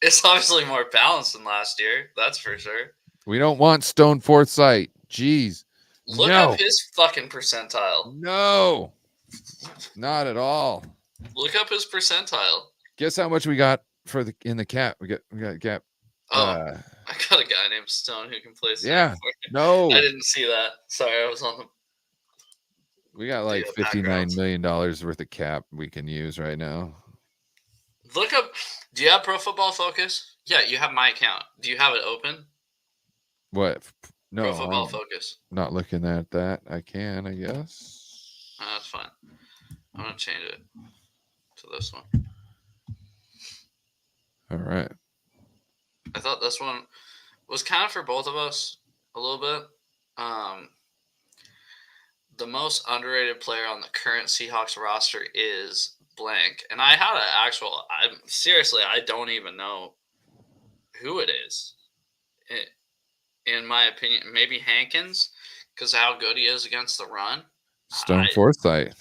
it's obviously more balanced than last year. That's for sure. We don't want Stone Forsythe. Jeez. Look up his fucking percentile. No, not at all. Look up his percentile. Guess how much we got in the cap? We got cap. I got a guy named Stone who can play. Yeah. No, I didn't see that. Sorry, I was on the. We got like $59 million worth of cap we can use right now. Look up. Do you have Pro Football Focus? Yeah, you have my account. Do you have it open? What? No, Pro Football Focus. Not looking at that. I can, I guess. That's fine. I'm gonna change it to this one. All right. I thought this one was kind of for both of us a little bit. The most underrated player on the current Seahawks roster is blank, and I had an actual. I don't even know who it is. In my opinion, maybe Hankins, because of how good he is against the run. Stone Forsythe.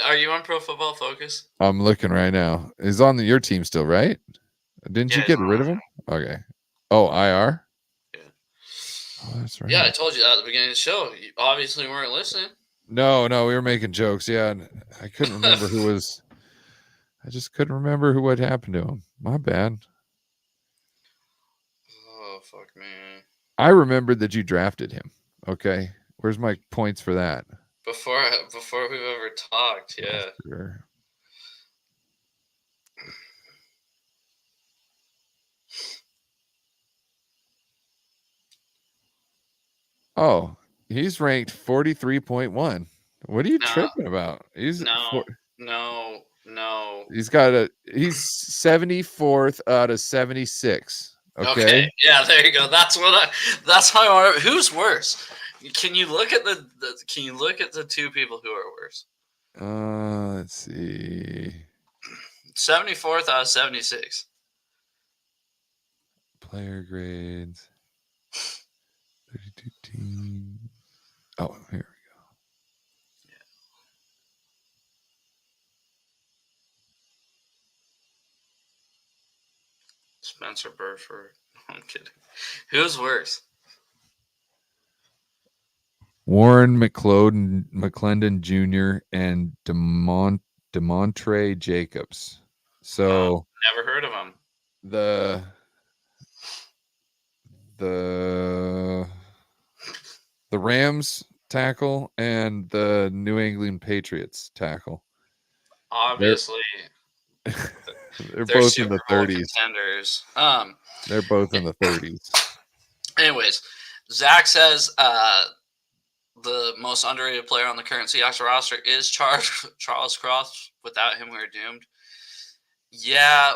Are you on Pro Football Focus? I'm looking right now. He's on your team still, right? Didn't you get rid of him? Okay. Oh, IR? Yeah. Oh, that's right. Yeah, I told you that at the beginning of the show. You obviously weren't listening. No, we were making jokes. Yeah, I couldn't remember who was. I just couldn't remember what happened to him. My bad. Oh, fuck, man. I remembered that you drafted him. Okay. Where's my points for that? Before we've ever talked, yeah. Sure. Oh, he's ranked 43.1. What are you tripping about? He's no. He's 74th out of 76. Okay. Yeah, there you go. That's how I want. Who's worse? Can you look at the two people who are worse? Let's see. 74th out of 76. Player grades. 32 teams. Oh, here we go. Yeah. Spencer Burford. I'm kidding. Who's worse? Warren McClendon Jr. and DeMontre Jacobs. So never heard of him. The Rams tackle and the New England Patriots tackle. Obviously, they're both in the 30s. Contenders. They're both in the 30s. Anyways, Zach says the most underrated player on the current Seahawks roster is Charles Cross. Without him, we're doomed. Yeah.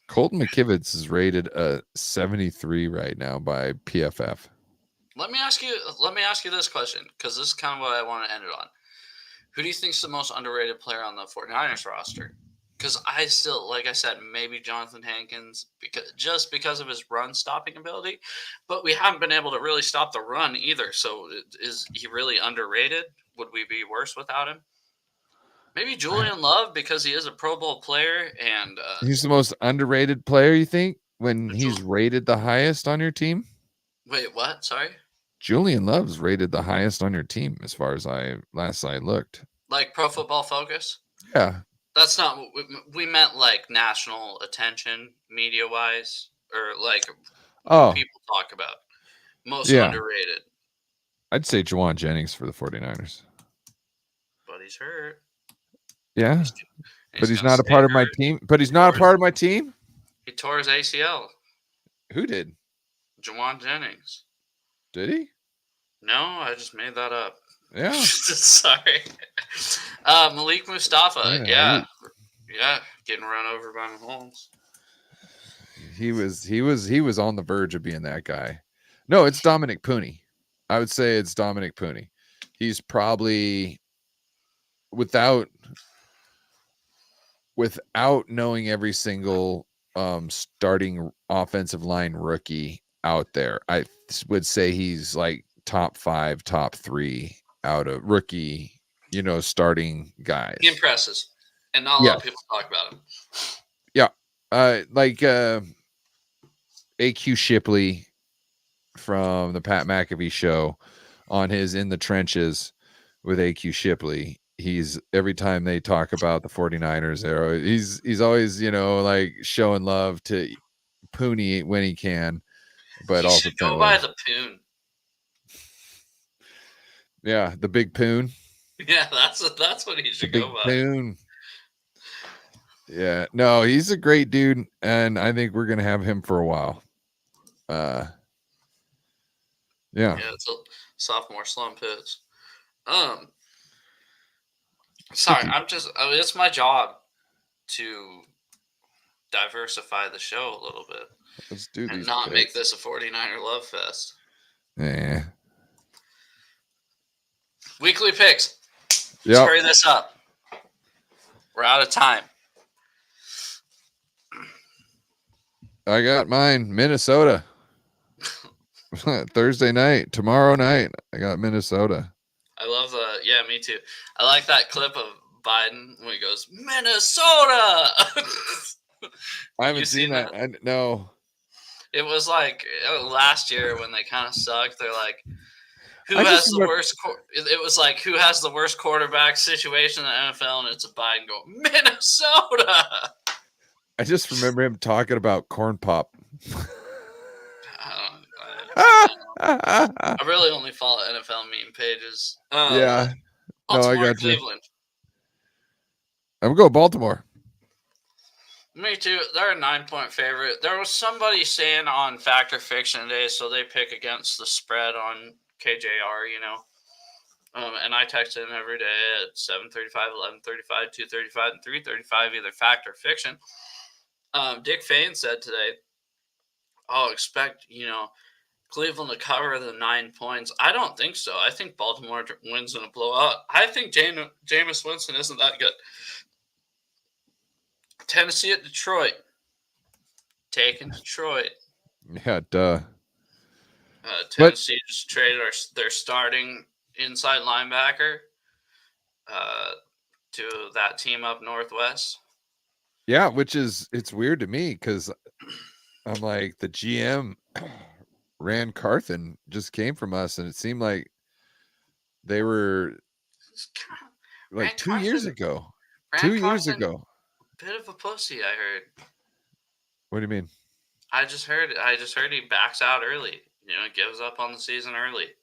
Colton McKivitz is rated a 73 right now by PFF. Let me ask you this question, because this is kind of what I want to end it on. Who do you think is the most underrated player on the 49ers roster? Because I still, like I said, maybe Jonathan Hankins, because of his run stopping ability, but we haven't been able to really stop the run either. So is he really underrated? Would we be worse without him? Maybe Julian Love, because he is a Pro Bowl player, and he's the most underrated player, you think, when he's rated the highest on your team? Wait, what? Sorry? Julian Love's rated the highest on your team as far as last I looked. Like Pro Football Focus? Yeah. That's not what we meant, like national attention, media wise, or like Oh, people talk about. Most yeah. underrated. I'd say Juwan Jennings for the 49ers. But he's hurt. Yeah. But he's gonna not a stay part of my hurt. team. But he's not a part of my team? He tore his ACL. Who did? Juwan Jennings. Did he? No, I just made that up. Yeah. Sorry. Malik Mustafa. Yeah. Getting run over by Mahomes. He was on the verge of being that guy. No, it's Dominic Pooney. I would say it's Dominic Pooney. He's probably without knowing every single starting offensive line rookie out there, I would say he's like top 5, top 3 out of rookie, starting guys. He impresses. And not a lot of people talk about him. Yeah. Like AQ Shipley from the Pat McAfee show on his In the Trenches with AQ Shipley. He's every time they talk about the 49ers there, he's always, like showing love to Pooney when he can, but he also should go by the Poon. Yeah, the Big Poon. Yeah, that's what he should go by. Poon. Yeah, no, he's a great dude, and I think we're gonna have him for a while. Yeah, it's a sophomore slump hits. Sorry, it's my job to diversify the show a little bit. Let's do and these not picks. Make this a 49er love fest. Yeah. Weekly picks. Let's hurry this up. We're out of time. I got mine. Minnesota. Thursday night. Tomorrow night. I got Minnesota. I love me too. I like that clip of Biden when he goes, Minnesota! I haven't seen that. No. It was like last year when they kind of sucked. They're like, who has the worst? It was like, who has the worst quarterback situation in the NFL? And it's a Biden go, Minnesota! I just remember him talking about corn pop. I really only follow NFL meme pages. Yeah. No, I got Cleveland. I'm going Baltimore. Me too. They're a 9-point favorite. There was somebody saying on Fact or Fiction today, so they pick against the spread on KJR, and I text him every day at 7:35, 11:35, 2:35, and 3:35, either Fact or Fiction. Dick Fain said today, expect, Cleveland to cover the 9 points. I don't think so. I think Baltimore wins in a blowout. I think Jameis Winston isn't that good. Tennessee at Detroit. Taking Detroit. Yeah, duh. Tennessee just traded their starting inside linebacker to that team up northwest. Yeah, it's weird to me because I'm like, the GM Rand Carthen just came from us, and it seemed like they were like 2 years ago. 2 years ago. Bit of a pussy, I heard. What do you mean? I just heard he backs out early. Gives up on the season early.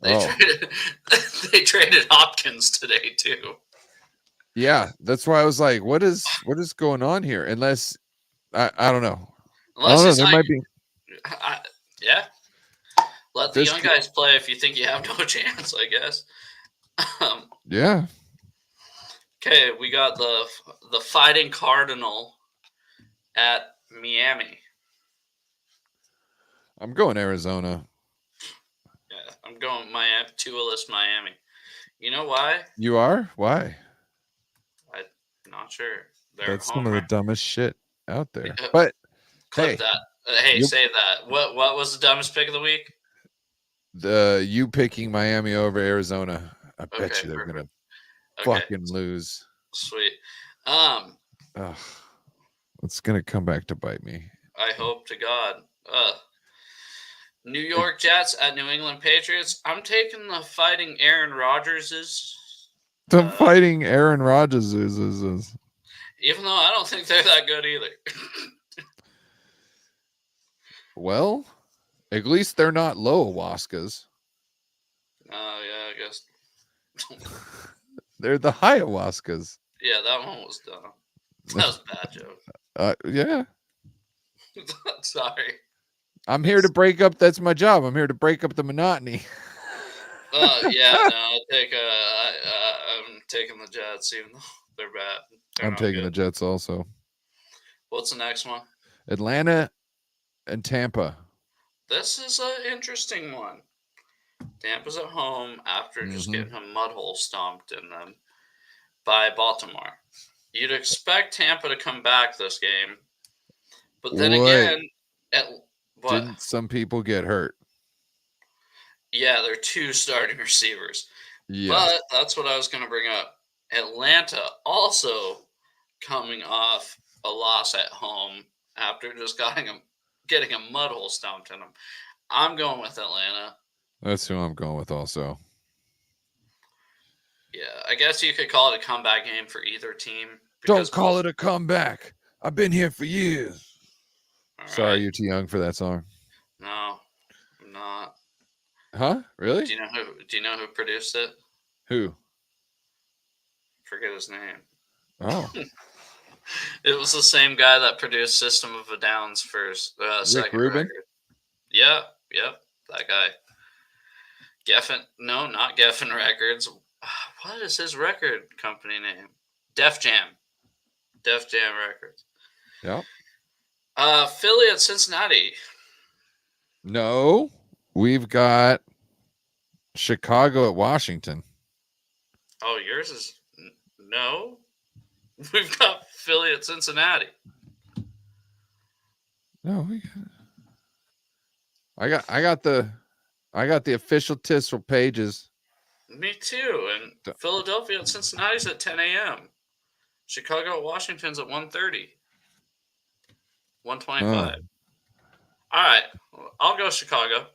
They traded Hopkins today too. Yeah, that's why I was like, what is going on here? Unless I don't know. Unless there might be. Yeah. Let the young guys play if you think you have no chance, I guess. Yeah. Okay, we got the Fighting Cardinal at Miami. I'm going Arizona. Yeah, I'm going Miami. Tua-less Miami. You know why? You are? Why? I'm not sure. That's some of the dumbest shit out there. But clip that. Save that. What was the dumbest pick of the week? You picking Miami over Arizona. I bet you they're gonna fucking lose. Sweet. It's gonna come back to bite me. I hope to God. New York Jets at New England Patriots. I'm taking the Fighting Aaron Rodgerses. The Fighting Aaron Rodgers is. Even though I don't think they're that good either. Well, at least they're not Lowawaskas. Oh, yeah, I guess. They're the Hiawaskas. Yeah, that one was dumb. That was a bad joke. Yeah. Sorry. I'm here to break up. That's my job. I'm here to break up the monotony. Yeah, no, I'm taking the Jets, even though they're bad. I'm taking the Jets also. What's the next one? Atlanta and Tampa. This is an interesting one. Tampa's at home after just getting a mud hole stomped in them by Baltimore. You'd expect Tampa to come back this game, but then again, didn't some people get hurt? Yeah, they're 2 starting receivers. Yeah. But that's what I was going to bring up. Atlanta also coming off a loss at home after just getting a mud hole stomped in them. I'm going with Atlanta. That's who I'm going with also. Yeah, I guess you could call it a comeback game for either team. Don't call it a comeback. I've been here for years. Sorry, right. you're too young for that song. No, I'm not. Huh? Really? Do you know who produced it? Who? Forget his name. Oh. It was the same guy that produced System of a Down's first second Rubin? record. Yep, that guy. Geffen? No, not Geffen Records. What is his record company name? Def Jam Records. Yep. Philly at Cincinnati. No, we've got Chicago at Washington. Oh, yours is no. We've got Philly at Cincinnati. No, I got the official Tissel pages. Me too. And Philadelphia at Cincinnati's at 10 a.m. Chicago at Washington's at 1:30. 1:25. All right, I'll go Chicago.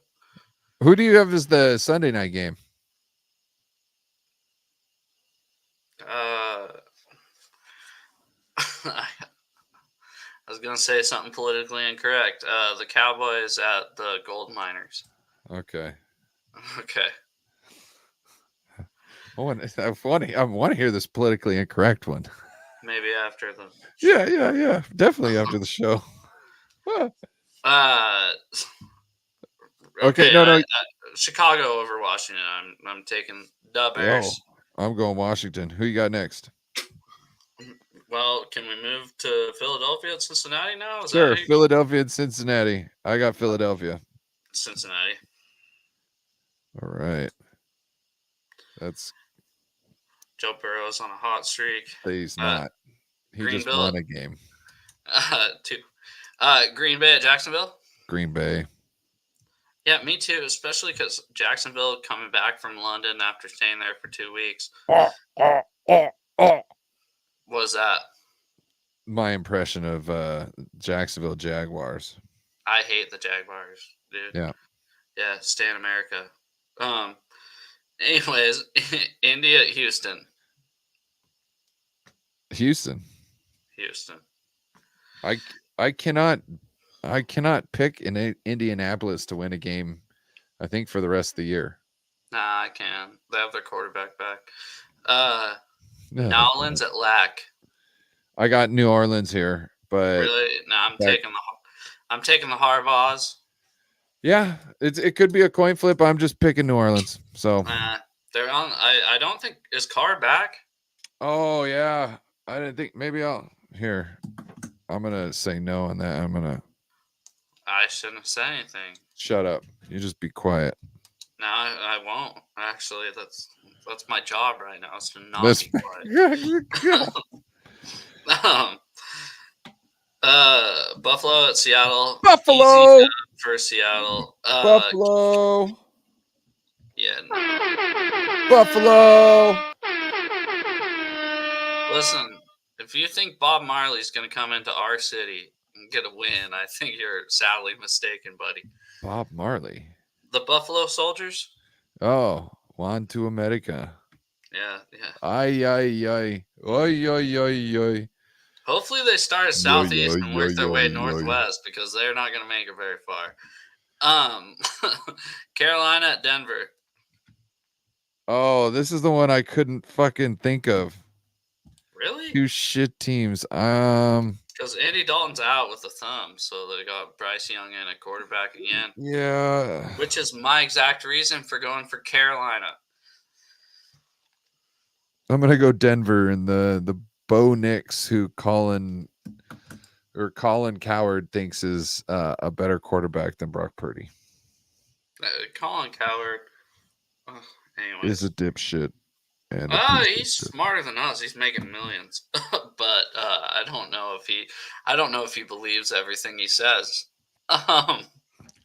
Who do you have as the Sunday night game? I was going to say something politically incorrect. The Cowboys at the Gold Miners. Okay. Okay. I want to hear this politically incorrect one. Maybe after the show. Yeah. Definitely after the show. Okay, no. Chicago over Washington. I'm taking the Bears. Whoa, I'm going Washington. Who you got next? Well, can we move to Philadelphia at Cincinnati now? Sure, Philadelphia and Cincinnati. I got Philadelphia. Cincinnati. All right. That's Joe Burrow's on a hot streak. He's not. He just won a game. 2. Green Bay at Jacksonville. Green Bay. Yeah, me too, especially because Jacksonville coming back from London after staying there for 2 weeks. What was that? My impression of Jacksonville Jaguars. I hate the Jaguars, dude. Yeah, stay in America. Anyways, Indy at Houston. Houston. I cannot pick in Indianapolis to win a game, I think, for the rest of the year. Nah, I can. They have their quarterback back. Nolans at LAC. I got New Orleans here, but really, no, I'm taking the Harbaughs. Yeah, it could be a coin flip. I'm just picking New Orleans. So they're on. I don't think is Carr back. Oh yeah, I didn't think. Maybe I'm gonna say no on that. I shouldn't have said anything. Shut up. You just be quiet. No, I won't. Actually, that's my job right now. Is to not be quiet. Buffalo at Seattle. Buffalo for Seattle. Buffalo. Yeah. No. Buffalo. Listen, if you think Bob Marley's going to come into our city get a win. I think you're sadly mistaken, buddy. Bob Marley. The Buffalo Soldiers? Oh, Juan to America. Yeah. Ay, ay, ay. Ay, ay, ay, ay. Hopefully they start at southeast and work their way northwest because they're not going to make it very far. Carolina at Denver. Oh, this is the one I couldn't fucking think of. Really? 2 shit teams. Because Andy Dalton's out with a thumb, so they got Bryce Young in at quarterback again. Yeah. Which is my exact reason for going for Carolina. I'm gonna go Denver and the Bo Nix, who Colin Coward thinks is a better quarterback than Brock Purdy. Colin Coward is a dipshit. And he's smarter than us. He's making millions, but I don't know if he believes everything he says. I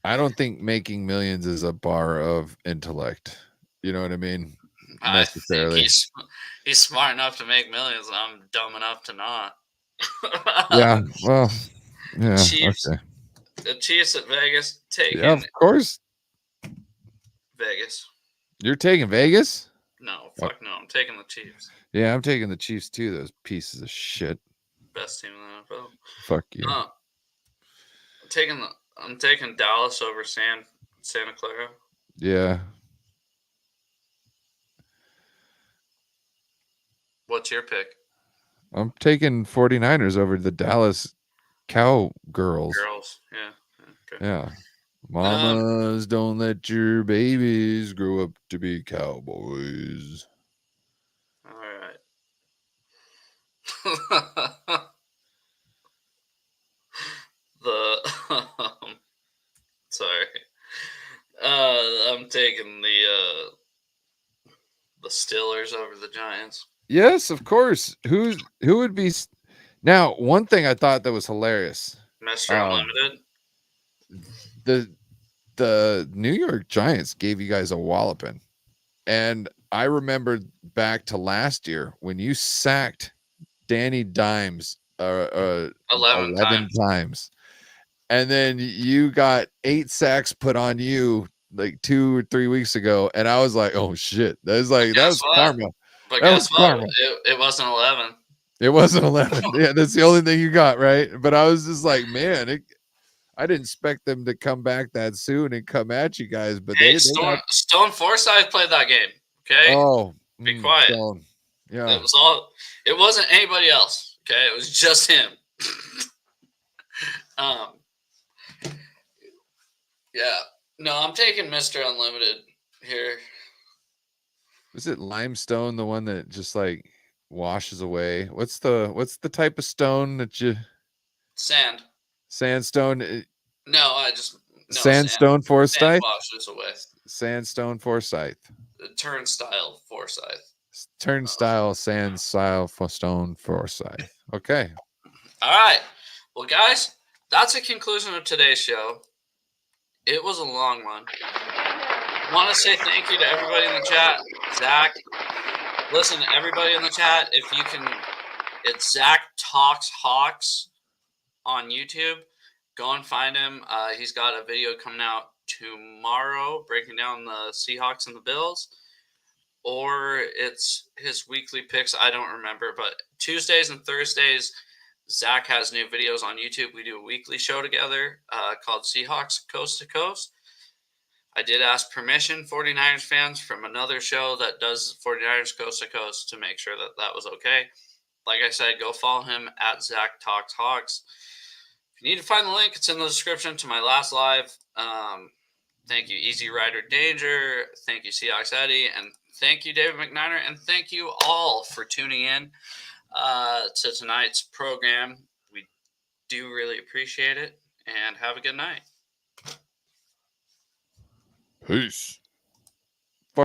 don't think making millions is a bar of intellect. You know what I mean? Necessarily. I think he's smart enough to make millions, and I'm dumb enough to not. Yeah. Well. Yeah. Chiefs. Okay. The Chiefs at Vegas. Yeah, of course. Vegas. You're taking Vegas? No, fuck no. I'm taking the Chiefs. Yeah, I'm taking the Chiefs too. Those pieces of shit. Best team in the NFL. Fuck you. I'm taking Dallas over Santa Clara. Yeah. What's your pick? I'm taking 49ers over the Dallas Cowgirls. Girls, yeah. Okay. Yeah. Mamas, don't let your babies grow up to be cowboys. All right. Sorry. I'm taking the Steelers over the Giants. Yes, of course. Who would be now? One thing I thought that was hilarious. Mr. Unlimited. The New York Giants gave you guys a walloping, and I remember back to last year when you sacked Danny Dimes 11 times, and then you got 8 sacks put on you like 2 or 3 weeks ago, and I was like, oh shit, that was karma. But guess what? It wasn't 11. It wasn't 11. Yeah, that's the only thing you got, right? But I was just like, man, I didn't expect them to come back that soon and come at you guys. But Stone Forsythe played that game. Okay. Oh, be quiet. Stone. Yeah. It wasn't anybody else. Okay, it was just him. Yeah. No, I'm taking Mr. Unlimited here. Is it limestone, the one that just like washes away? What's the type of stone that you? Sandstone. Sandstone Forsythe. Sand washes away. Sandstone Forsythe. Turnstile Forsythe. Turnstile Sandstyle Stone Forsythe. Okay. All right. Well, guys, that's a conclusion of today's show. It was a long one. I want to say thank you to everybody in the chat. Zach, listen, everybody in the chat, if you can, it's Zach Talks Hawks on YouTube. Go and find him. He's got a video coming out tomorrow breaking down the Seahawks and the Bills. Or it's his weekly picks. I don't remember. But Tuesdays and Thursdays, Zach has new videos on YouTube. We do a weekly show together called Seahawks Coast to Coast. I did ask permission, 49ers fans, from another show that does 49ers Coast to Coast to make sure that was okay. Like I said, go follow him at Zach Talks Hawks. If you need to find the link, it's in the description to my last live. Thank you, Easy Rider Danger. Thank you, Seahawks Eddie. And thank you, David McNiner. And thank you all for tuning in to tonight's program. We do really appreciate it. And have a good night. Peace.